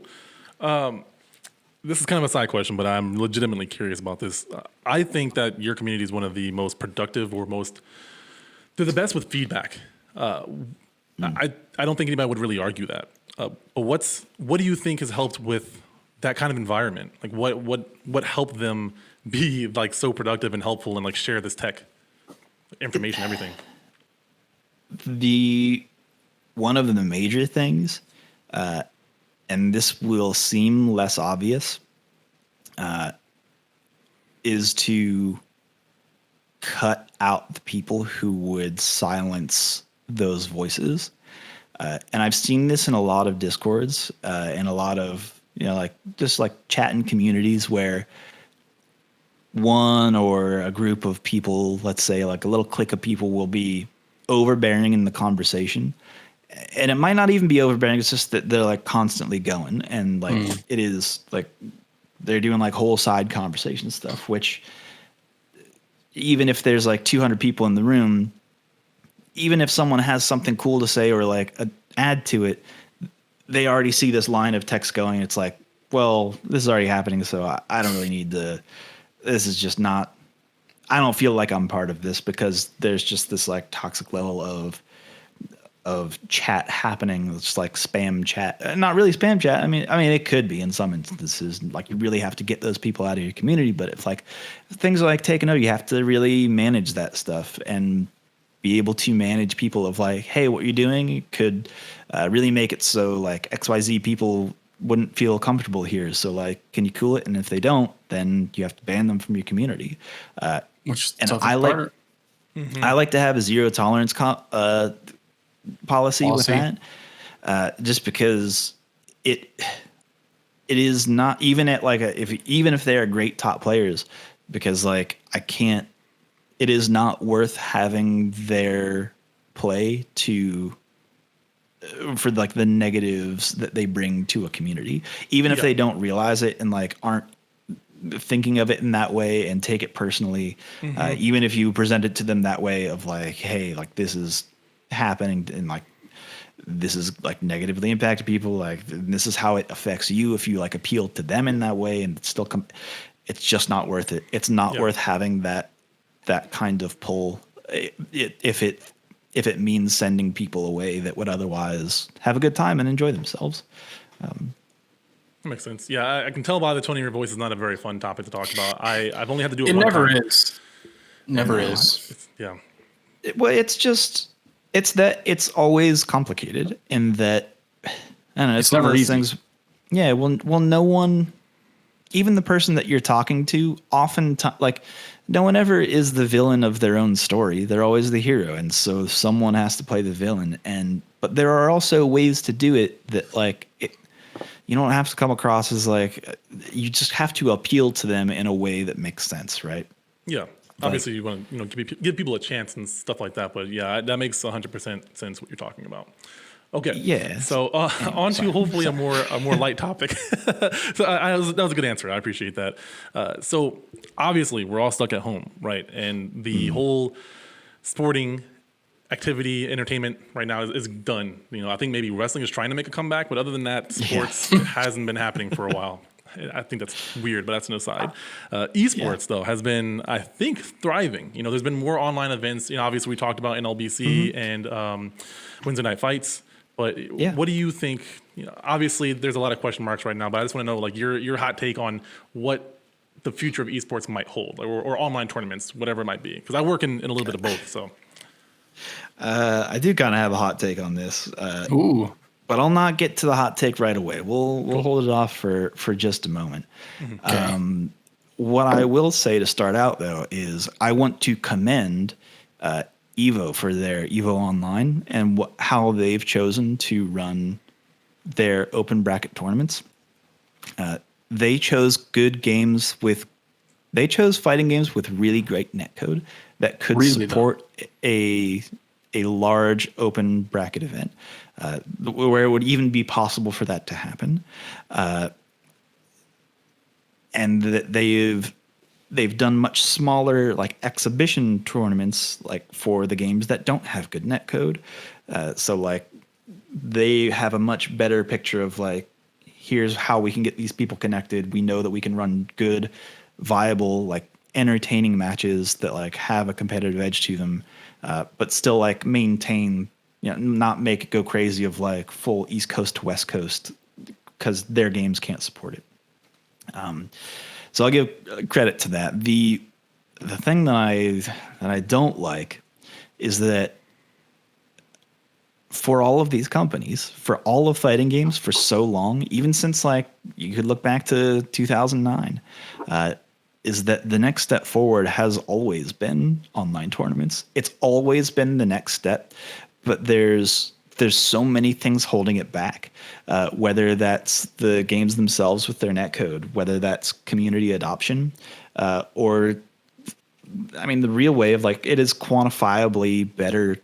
S1: This is kind of a side question, but I'm legitimately curious about this. I think that your community is one of the most productive or they're the best with feedback. I don't think anybody would really argue that. But what do you think has helped with that kind of environment? Like what helped them be like so productive and helpful and like share this tech information, everything?
S2: One of the major things and this will seem less obvious, is to cut out the people who would silence those voices. And I've seen this in a lot of Discords, and a lot of, like just like chatting communities where one or a group of people, let's say like a little clique of people, will be overbearing in the conversation. And it might not even be overbearing. It's just that they're like constantly going, and like it is like they're doing like whole side conversation stuff, which even if there's like 200 people in the room, even if someone has something cool to say or like add to it, they already see this line of text going. It's like, well, this is already happening, so I don't really need to. This is just not. I don't feel like I'm part of this, because there's just this like toxic level of chat happening. It's like spam chat, not really spam chat. I mean, it could be in some instances. Like you really have to get those people out of your community. But if like things are like taking over, you have to really manage that stuff and be able to manage people of like, hey, what you're doing could really make it so like XYZ people wouldn't feel comfortable here. So like, can you cool it? And if they don't, then you have to ban them from your community.
S3: Which
S2: and I like to have a zero tolerance policy with that, just because it is not even at like even if they are great top players, because like it is not worth having their play for like the negatives that they bring to a community, even if they don't realize it and like aren't thinking of it in that way and take it personally. Even if you present it to them that way of like, hey, like this is happening and like this is like negatively impacted people, like this is how it affects you if you like appeal to them in that way, and still it's just not worth it. It's not worth having that kind of pull if it means sending people away that would otherwise have a good time and enjoy themselves.
S1: That makes sense. Yeah, I can tell by the tone of your voice, it's not a very fun topic to talk about. I've only had to do it one time.
S3: Never is.
S2: It's always complicated in that, I don't know, it's
S3: never
S2: one of those
S3: easy.
S2: things. Yeah, well, no one, even the person that you're talking to, often like no one ever is the villain of their own story. They're always the hero, and so someone has to play the villain. But there are also ways to do it that like you don't have to come across as like, you just have to appeal to them in a way that makes sense, right?
S1: Yeah. Obviously, you want to give people a chance and stuff like that. But yeah, that makes 100% sense what you're talking about. Okay.
S2: Yeah.
S1: So on to hopefully a more light topic. So that was a good answer. I appreciate that. So obviously, we're all stuck at home, right? And the whole sporting activity, entertainment right now is done. I think maybe wrestling is trying to make a comeback, but other than that, sports hasn't been happening for a while. I think that's weird, but that's an aside. Esports, though, has been, I think, thriving. There's been more online events. Obviously, we talked about NLBC and Wednesday Night Fights. But what do you think? Obviously, there's a lot of question marks right now, but I just want to know, like, your hot take on what the future of esports might hold, or online tournaments, whatever it might be. Because I work in a little bit of both, so.
S2: I do kind of have a hot take on this.
S3: Ooh.
S2: But I'll not get to the hot take right away. We'll hold it off for just a moment. Okay. What I will say to start out, though, is I want to commend Evo for their Evo Online and how they've chosen to run their open bracket tournaments. They chose fighting games with really great netcode that could support a large open bracket event, where it would even be possible for that to happen. And that they've done much smaller like exhibition tournaments like for the games that don't have good netcode. So like they have a much better picture of like, here's how we can get these people connected. We know that we can run good, viable, like entertaining matches that like have a competitive edge to them, but still like maintain, not make it go crazy of like full East Coast to West Coast, because their games can't support it. So I'll give credit to that. The thing that I don't like is that for all of these companies, for all of fighting games for so long, even since like you could look back to 2009, is that the next step forward has always been online tournaments. It's always been the next step, but there's so many things holding it back, whether that's the games themselves with their netcode, whether that's community adoption, or, I mean, the real way of like, it is quantifiably better.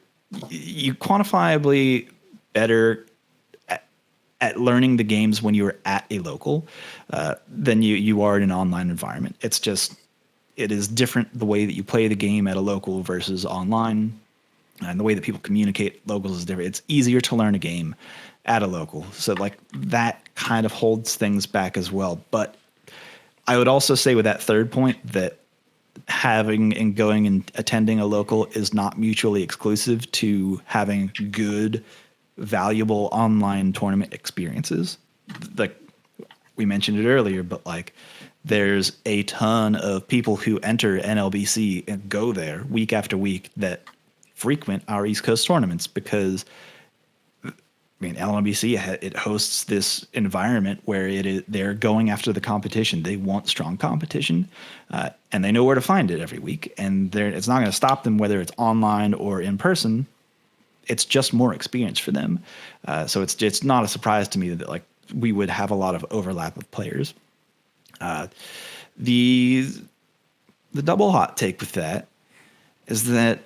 S2: You quantifiably better at learning the games when you're at a local than you are in an online environment. It's just, it is different the way that you play the game at a local versus online. And the way that people communicate locals is different. It's easier to learn a game at a local. So like that kind of holds things back as well. But I would also say with that third point that having and going and attending a local is not mutually exclusive to having good, valuable online tournament experiences. Like we mentioned it earlier, but like there's a ton of people who enter NLBC and go there week after week that frequent our East Coast tournaments because, I mean, LNBC, it hosts this environment where they're going after the competition. They want strong competition, and they know where to find it every week. And it's not going to stop them whether it's online or in person. It's just more experience for them. So it's not a surprise to me that like we would have a lot of overlap of players. The double hot take with that is that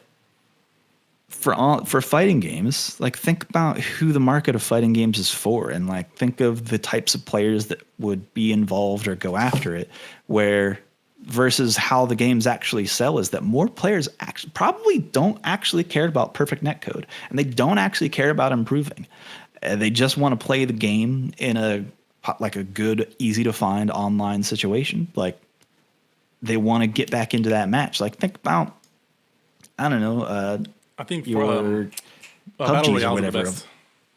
S2: for fighting games, like think about who the market of fighting games is for, and like think of the types of players that would be involved or go after it, where versus how the games actually sell is that more players probably don't actually care about perfect netcode, and they don't actually care about improving. They just want to play the game in a good, easy to find online situation. Like they want to get back into that match. Like think about, I don't know,
S1: I think
S2: your
S1: Battle
S2: PUBGs or
S1: Royale
S2: whatever.
S1: best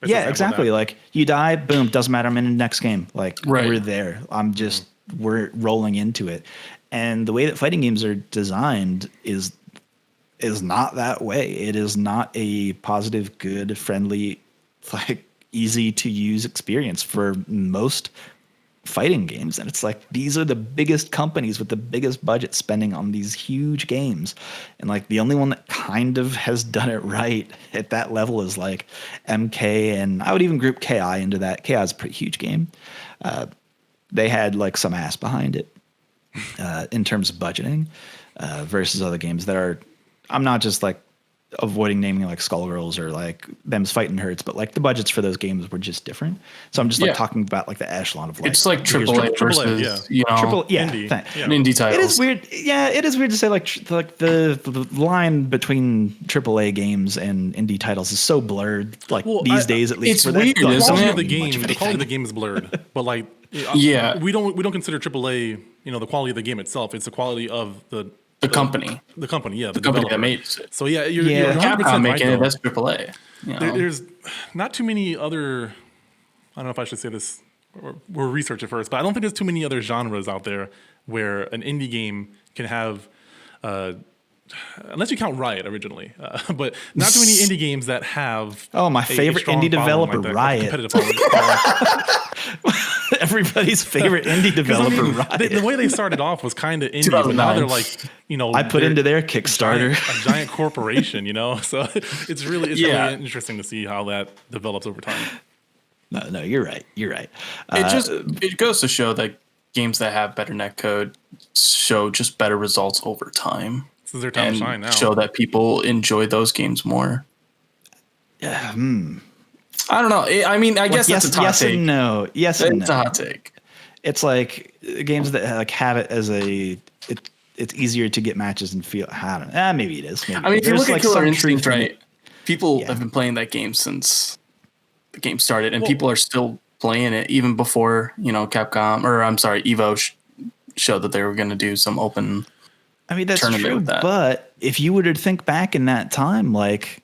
S2: Yeah, exactly. Like you die, boom, doesn't matter. I'm in the next game. Like
S3: Right.
S2: we're there. We're rolling into it. And the way that fighting games are designed is not that way. It is not a positive, good, friendly, like easy to use experience for most fighting games. And it's like these are the biggest companies with the biggest budget spending on these huge games, and like the only one that kind of has done it right at that level is like MK, and I would even group KI into that. KI is a pretty huge game. They had like some ass behind it in terms of budgeting versus other games that are, I'm not just like avoiding naming like Skullgirls or like Them's Fighting Hurts, but like the budgets for those games were just different. So I'm just like talking about like the echelon of like,
S3: it's like AAA versus
S2: triple,
S3: an indie title.
S2: It is weird. Yeah, it is weird to say like the line between AAA games and indie titles is so blurred. Like these days, at least,
S3: it's weird.
S1: The quality of
S2: game.
S1: the game is blurred, but like we don't consider AAA. The quality of the game itself. It's the quality of the company. The company, the
S3: company that made it.
S1: So you're 100%
S3: Capcom making
S1: right,
S3: it. That's AAA.
S1: There's not too many other. I don't know if I should say this. We'll research it first, but I don't think there's too many other genres out there where an indie game can have. Unless you count Riot originally, but not too many indie games that have.
S2: Oh, my favorite indie developer,
S1: like
S2: Riot. Everybody's favorite indie developer, Riot.
S1: The way they started off was kind of indie, but now they're like,
S2: I put into their Kickstarter
S1: a giant corporation, So it's really interesting to see how that develops over time.
S2: No, you're right.
S3: It goes to show that games that have better netcode show just better results over time.
S1: This is their time to shine now.
S3: Show that people enjoy those games more.
S2: Yeah.
S3: I don't know. I mean, I guess that's a hot take.
S2: And no. Yes and no.
S3: It's a hot take.
S2: It's like games that like have it as it's easier to get matches and feel. I don't know. Maybe it is. Maybe.
S3: I mean, if you look at Killer Instinct, right? People
S2: have
S3: been playing that game since the game started, and people are still playing it even before Capcom or Evo showed that they were going to do some open.
S2: I mean, that's true. But if you were to think back in that time, like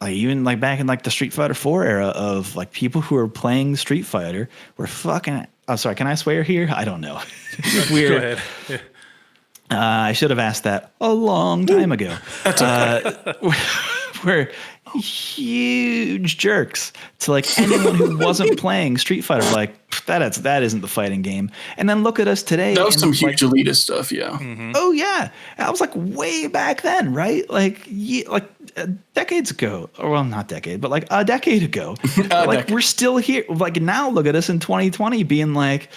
S2: even like back in like the Street Fighter 4 era of like people who were playing Street Fighter were fucking. Oh, sorry. Can I swear here? I don't know.
S1: Go ahead. Yeah.
S2: I should have asked that a long time ago.
S3: That's okay.
S2: Where huge jerks to like anyone who wasn't playing Street Fighter. Like that isn't the fighting game. And then look at us today.
S3: That was some
S2: like,
S3: huge elitist stuff, yeah.
S1: Mm-hmm.
S2: Oh yeah, I was like way back then, right? Like decades ago, or well, not decade, but like a decade ago. Like we're still here. Like now, look at us in 2020, being like,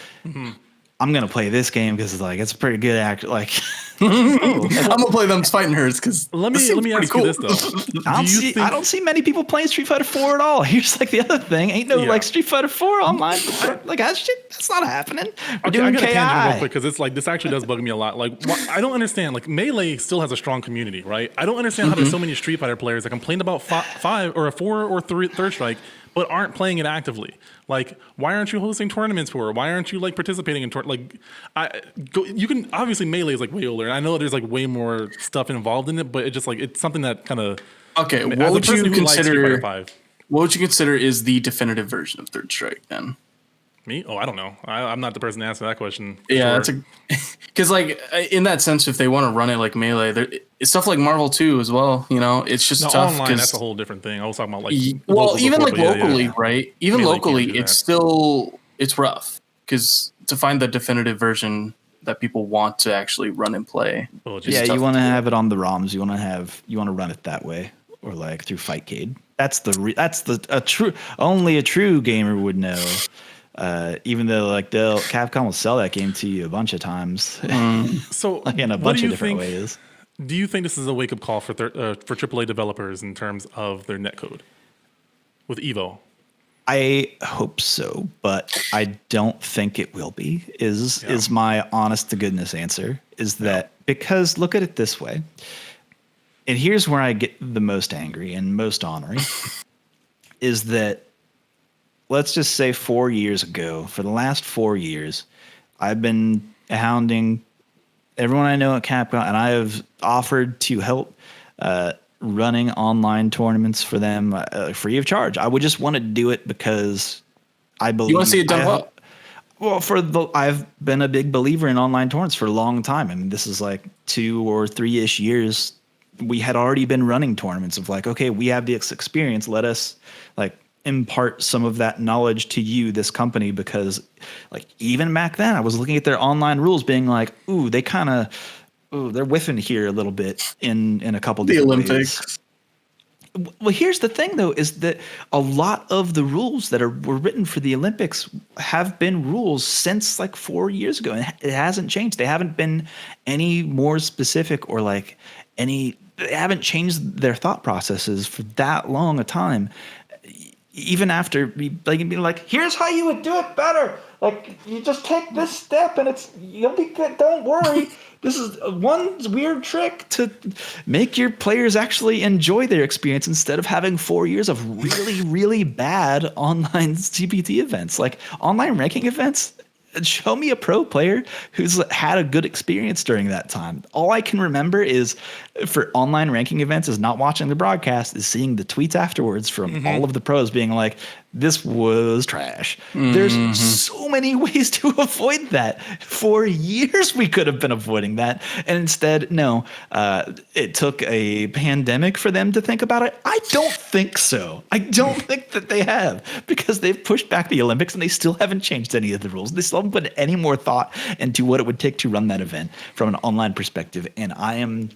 S2: I'm gonna play this game because like it's a pretty good act. Like,
S3: I'm gonna play them fighting herds because
S1: let me ask you this though.
S2: I don't see many people playing Street Fighter 4 at all. Here's like the other thing. Ain't no like Street Fighter 4 online. Like that's not happening. We're doing
S1: I gotta
S2: KI.
S1: tangent real quick because it's like this actually does bug me a lot. Like I don't understand. Like Melee still has a strong community, right? I don't understand how there's so many Street Fighter players that complain about 5 or a 4 or 3 third strike, but aren't playing it actively. Like, why aren't you hosting tournaments for it? Why aren't you like participating in you can obviously Melee is like way older, and I know there's like way more stuff involved in it, but it's just like it's something that kind of
S3: okay. What would you consider? What would you consider is the definitive version of Third Strike then?
S1: Me? Oh, I don't know. I'm not the person to answer that question.
S3: Yeah, that's because like in that sense, if they want to run it like Melee, it's stuff like Marvel 2 as well. You know, it's just tough.
S1: Online, that's a whole different thing. I was talking about like
S3: even like locally, right? Even Melee locally, it's rough because to find the definitive version that people want to actually run and play.
S2: You want to have it on the ROMs. You want to run it that way or like through Fightcade. That's only a true gamer would know. Even though like Capcom will sell that game to you a bunch of times,
S1: so
S2: like in a bunch of different ways.
S1: Do you think this is a wake up call for AAA developers in terms of their netcode with Evo?
S2: I hope so, but I don't think it will be. Is my honest to goodness answer is that because look at it this way, and here's where I get the most angry and most ornery, is that. Let's just say 4 years ago, for the last 4 years, I've been hounding everyone I know at Capcom, and I have offered to help running online tournaments for them free of charge. I would just want to do it because I believe.
S3: You want to see it done well?
S2: Well, I've been a big believer in online tournaments for a long time. I mean, this is like 2 or 3-ish years. We had already been running tournaments of like, okay, we have this experience. Let us like impart some of that knowledge to you, this company, because like even back then I was looking at their online rules being like, ooh, they kind of, they're whiffing here a little bit in a couple different Olympics. Ways. Well, here's the thing though, is that a lot of the rules that were written for the Olympics have been rules since like 4 years ago, and it hasn't changed. They haven't been any more specific or like they haven't changed their thought processes for that long a time. Even after being like, here's how you would do it better. Like you just take this step and you'll be good. Don't worry. This is one weird trick to make your players actually enjoy their experience instead of having 4 years of really, really bad online CPT events, like online ranking events. Show me a pro player who's had a good experience during that time. All I can remember is for online ranking events is not watching the broadcast, is seeing the tweets afterwards from all of the pros being like, this was trash. There's so many ways to avoid that. For years, we could have been avoiding that. And instead, no, it took a pandemic for them to think about it. I don't think so. I don't think that they have, because they've pushed back the Olympics and they still haven't changed any of the rules. They still haven't put any more thought into what it would take to run that event from an online perspective. And I am...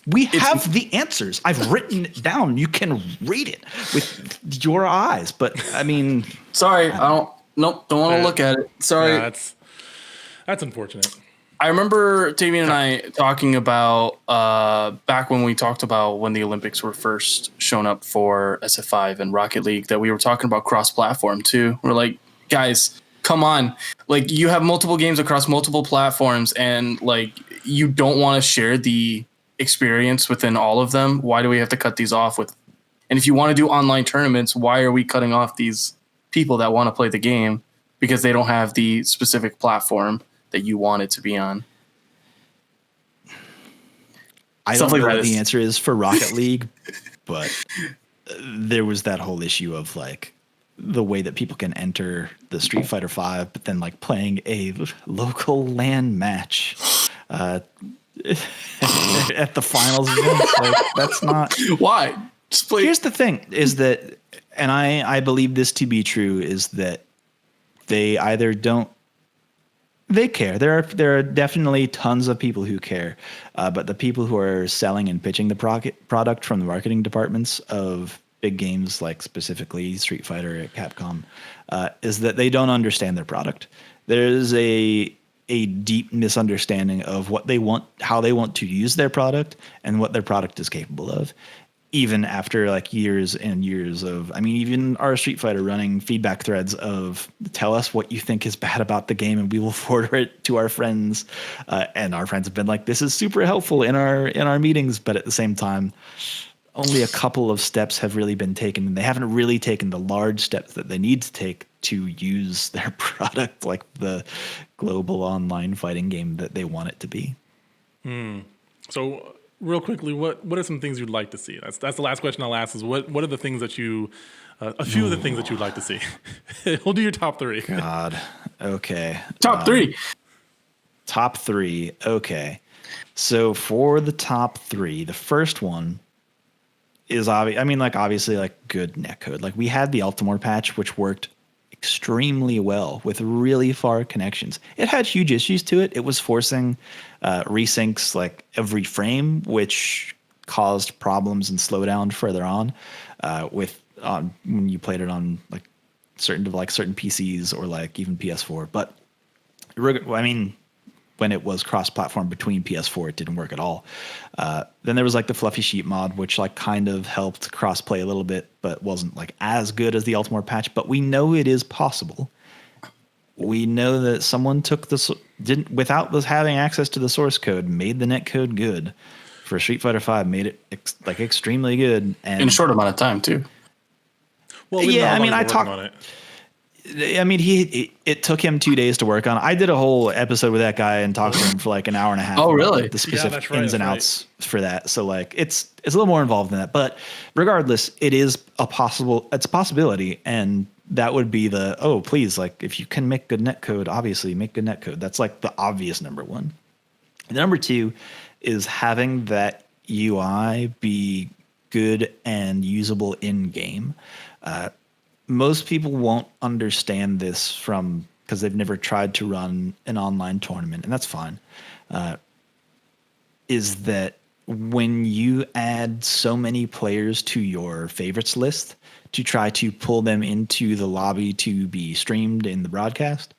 S2: we have the answers. I've written it down. You can read it with your eyes. But I mean,
S3: sorry, don't want to look at it. Sorry,
S1: yeah, that's unfortunate.
S3: I remember Tavian and I talking about back when we talked about when the Olympics were first shown up for SF5 and Rocket League, that we were talking about cross-platform too. We're like, guys, come on! Like, you have multiple games across multiple platforms, and like, you don't want to share the experience within all of them. Why do we have to cut these off with? And if you want to do online tournaments, why are we cutting off these people that want to play the game because they don't have the specific platform that you want it to be on?
S2: I don't know what the answer is for Rocket League, but there was that whole issue of like the way that people can enter the Street Fighter 5, but then like playing a local LAN match at the finals event. Like, that's not
S3: why. Just play.
S2: Here's the thing: is that, and I believe this to be true, is that they either don't. They care. There are definitely tons of people who care, but the people who are selling and pitching the product from the marketing departments of big games, like specifically Street Fighter at Capcom, is that they don't understand their product. There's a deep misunderstanding of what they want, how they want to use their product, and what their product is capable of. Even after like years and years of, I mean, even our Street Fighter running feedback threads of tell us what you think is bad about the game and we will forward it to our friends. And our friends have been like, this is super helpful in our meetings. But at the same time, only a couple of steps have really been taken. And they haven't really taken the large steps that they need to take to use their product like the global online fighting game that they want it to be.
S1: So real quickly, what are some things you'd like to see? That's the last question I'll ask is what are the things that you, a few of the things that you'd like to see? We'll do your top three.
S2: God. Okay.
S3: Top three.
S2: Top three. Okay. So for the top three, the first one is obvious. I mean, like obviously like good netcode. Like we had the Ultimore patch, which worked extremely well with really far connections. It had huge issues to it. It was forcing resyncs like every frame, which caused problems and slowdown further on when you played it on like certain PCs or like even PS4. But I mean, when it was cross-platform between PS4, it didn't work at all. Then there was like the Fluffy Sheep mod, which like kind of helped cross-play a little bit, but wasn't like as good as the Ultimore patch. But we know it is possible. We know that someone took without having access to the source code, made the netcode good for Street Fighter V, made it extremely good, and
S3: In a short amount of time too.
S1: Well, I mean, I talked on it.
S2: I mean, it took him 2 days to work on. I did a whole eepisode with that guy and talked to him for like an hour and a half.
S3: Oh, really?
S2: Like the specific ins and outs for that. So like it's a little more involved than that. But regardless, it's a possibility, and that would be please, like if you can make good netcode, obviously make good netcode. That's like the obvious number one. And number two is having that UI be good and usable in game. Most people won't understand this because they've never tried to run an online tournament, and that's fine. Is that when you add so many players to your favorites list to try to pull them into the lobby to be streamed in the broadcast,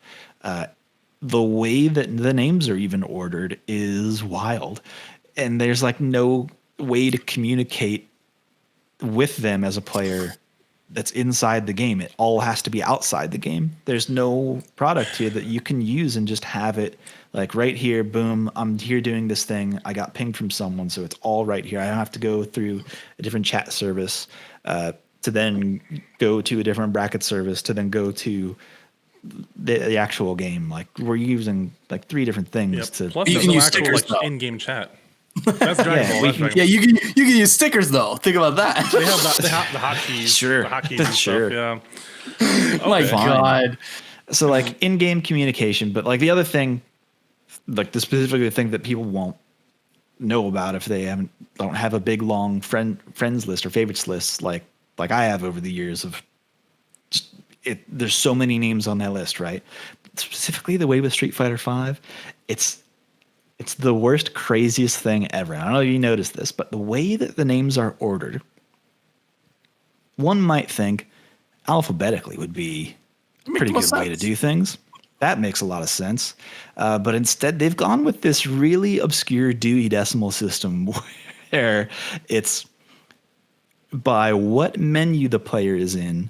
S2: the way that the names are even ordered is wild. And there's like no way to communicate with them as a player that's inside the game. It all has to be outside the game. There's no product here that you can use and just have it like right here, boom, I'm here doing this thing. I got pinged from someone, so it's all right here. I don't have to go through a different chat service to then go to a different bracket service to then go to the actual game. Like we're using like three different things to.
S1: Plus,
S3: you can use stickers
S1: like in-game chat. That's Dragon Ball.
S3: You can use stickers though. Think about that.
S1: They have the hotkeys.
S2: Sure.
S1: The hotkeys and
S2: Sure.
S1: stuff. Yeah.
S3: Oh my God.
S2: So like in-game communication, but like the other thing, like the specifically thing that people won't know about if they don't have a big long friends list or favorites list like I have over the years of there's so many names on that list, right? Specifically the way with Street Fighter V, it's the worst, craziest thing ever. I don't know if you noticed this, but the way that the names are ordered, one might think alphabetically would be a pretty good way to do things. That makes a lot of sense. But instead, they've gone with this really obscure Dewey Decimal System where it's by what menu the player is in,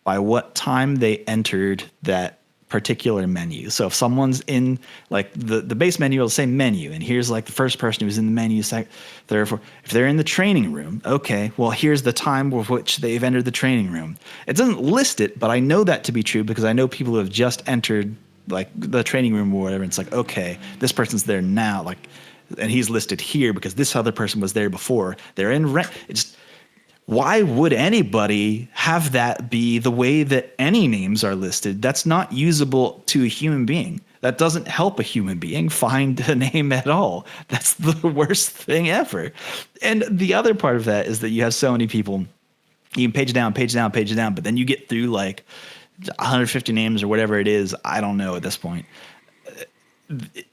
S2: by what time they entered that particular menu. So if someone's in like the base menu, it'll say menu, and here's like the first person who's in the menu. Therefore, if they're in the training room, okay, well here's the time with which they've entered the training room. It doesn't list it, but I know that to be true because I know people who have just entered like the training room or whatever. And it's like, okay, this person's there now, like, and he's listed here because this other person was there before. They're in why would anybody have that be the way that any names are listed? That's not usable to a human being. That doesn't help a human being find a name at all. That's the worst thing ever. And the other part of that is that you have so many people, you can page down, but then you get through like 150 names or whatever it is. I don't know at this point.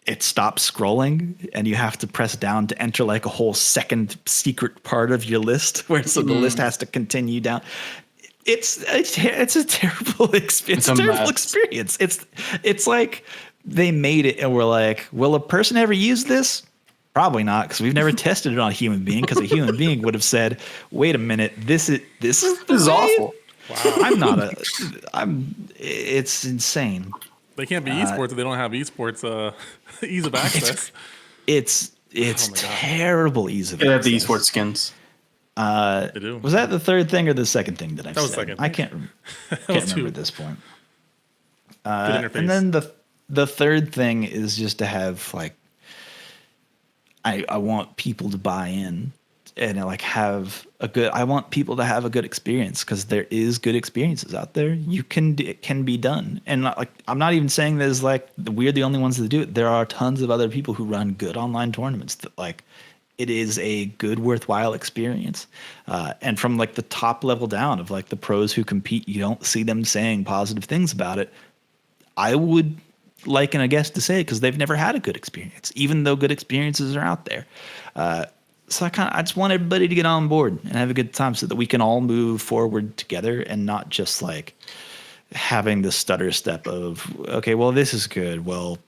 S2: It stops scrolling and you have to press down to enter like a whole second secret part of your list where so the list has to continue down. It's a terrible experience. It's a terrible experience. It's like they made it and we're like, will a person ever use this? Probably not, because we've never tested it on a human being, because a human being would have said, wait a minute, this is awful.
S1: Wow.
S2: It's insane.
S1: They can't be esports if they don't have esports ease of access.
S2: It's terrible ease of access.
S3: They have the esports skins.
S1: They do.
S2: Was that the third thing or the second thing that I said?
S1: That was second.
S2: I can't remember at this point.
S1: Good interface.
S2: And then the third thing is just to have like, I want people to buy in and like I want people to have a good experience, because there is good experiences out there. It can be done. And like, I'm not even saying that is like we're the only ones that do it. There are tons of other people who run good online tournaments that like, it is a good, worthwhile experience. And from like the top level down of like the pros who compete, you don't see them saying positive things about it. I would liken a guest to say it because they've never had a good experience, even though good experiences are out there. So I just want everybody to get on board and have a good time so that we can all move forward together and not just like having the stutter step of, okay, well, this is good. Well,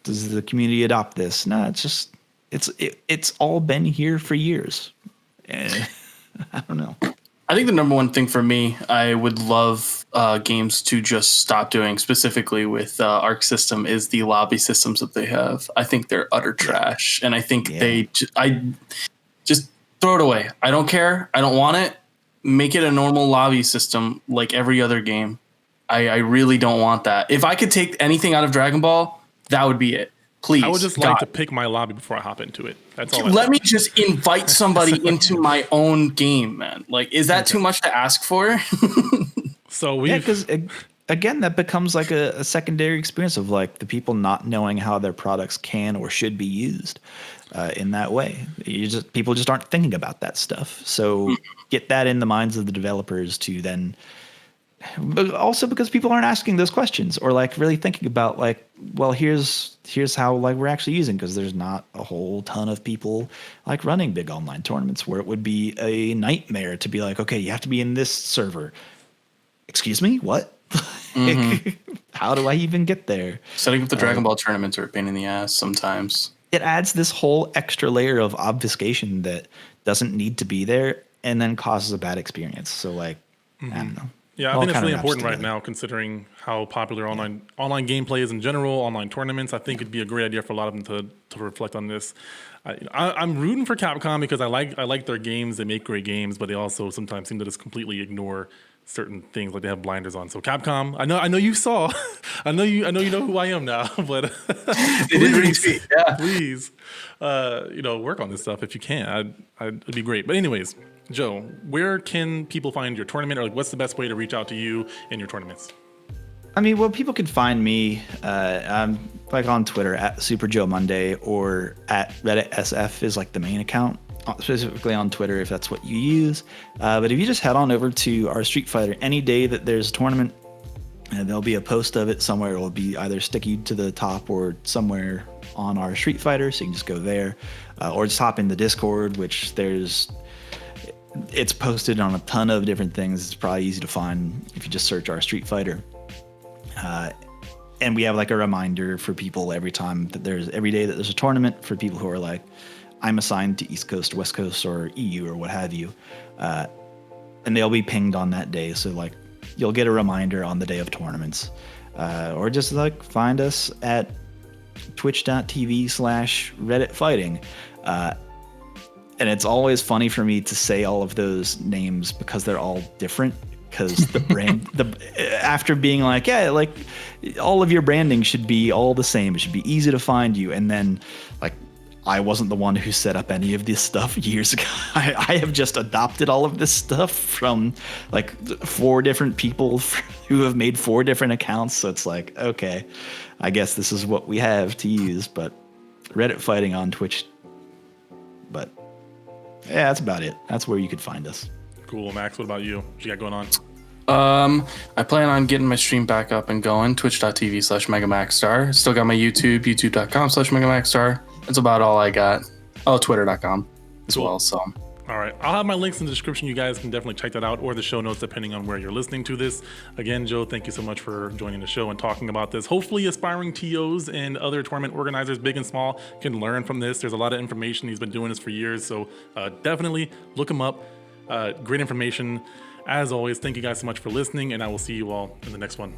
S2: does the community adopt this? No, it's just, it's all been here for years. And I don't know.
S3: I think the number one thing for me, I would love games to just stop doing, specifically with Arc System, is the lobby systems that they have. I think they're utter trash, and I think I just throw it away. I don't care. I don't want it. Make it a normal lobby system like every other game. I really don't want that. If I could take anything out of Dragon Ball, that would be it. Please.
S1: I would just like to pick my lobby before I hop into it. That's all.
S3: Let me just invite somebody into my own game, man. Like, is that too much to ask for?
S1: So
S2: because again, that becomes like a secondary experience of like the people not knowing how their products can or should be used in that way. People just aren't thinking about that stuff. So get that in the minds of the developers to then. But also because people aren't asking those questions or like really thinking about like, well, here's how like we're actually using, because there's not a whole ton of people like running big online tournaments where it would be a nightmare to be like, okay, you have to be in this server. Excuse me, what? How do I even get there?
S3: Setting up the Dragon Ball tournaments are a pain in the ass sometimes.
S2: It adds this whole extra layer of obfuscation that doesn't need to be there and then causes a bad experience. So like, I don't know.
S1: Yeah, I think it's really important right now, considering how popular online gameplay is in general, online tournaments. I think it'd be a great idea for a lot of them to reflect on this. I'm rooting for Capcom because I like their games. They make great games, but they also sometimes seem to just completely ignore certain things, like they have blinders on. So Capcom, I know you saw, I know you know who I am now, but please, work on this stuff if you can. It'd be great. But anyways, Joe, where can people find your tournament, or like what's the best way to reach out to you in your tournaments?
S2: I mean, well, people can find me I'm like on Twitter at Super Joe Munday, or at Reddit SF is like the main account, specifically on Twitter if that's what you use. But if you just head on over to our Street Fighter, any day that there's a tournament, there'll be a post of it somewhere. It'll be either sticky to the top or somewhere on our Street Fighter, so you can just go there, or just hop in the Discord, which it's posted on a ton of different things. It's probably easy to find if you just search our Street Fighter. And we have like a reminder for people every day that there's a tournament, for people who are like, I'm assigned to East Coast, West Coast, or EU, or what have you. And they'll be pinged on that day. So like you'll get a reminder on the day of tournaments, or just like find us at twitch.tv/Reddit Fighting. And it's always funny for me to say all of those names because they're all different. Because the brand, after being like, yeah, like all of your branding should be all the same. It should be easy to find you. And then like I wasn't the one who set up any of this stuff years ago. I have just adopted all of this stuff from like 4 different people who have made 4 different accounts. So it's like, okay, I guess this is what we have to use. But Reddit fighting on Twitch. But yeah, that's about it. That's where you could find us.
S1: Cool. Max, what about you? What you got going on?
S3: I plan on getting my stream back up and going. Twitch.tv/MegaMaxStar. Still got my YouTube, YouTube.com/MegaMaxStar. That's about all I got. Oh, Twitter.com as well. So,
S1: all right. I'll have my links in the description. You guys can definitely check that out, or the show notes, depending on where you're listening to this. Again, Joe, thank you so much for joining the show and talking about this. Hopefully aspiring TOs and other tournament organizers, big and small, can learn from this. There's a lot of information. He's been doing this for years. So definitely look him up. Great information. As always, thank you guys so much for listening, and I will see you all in the next one.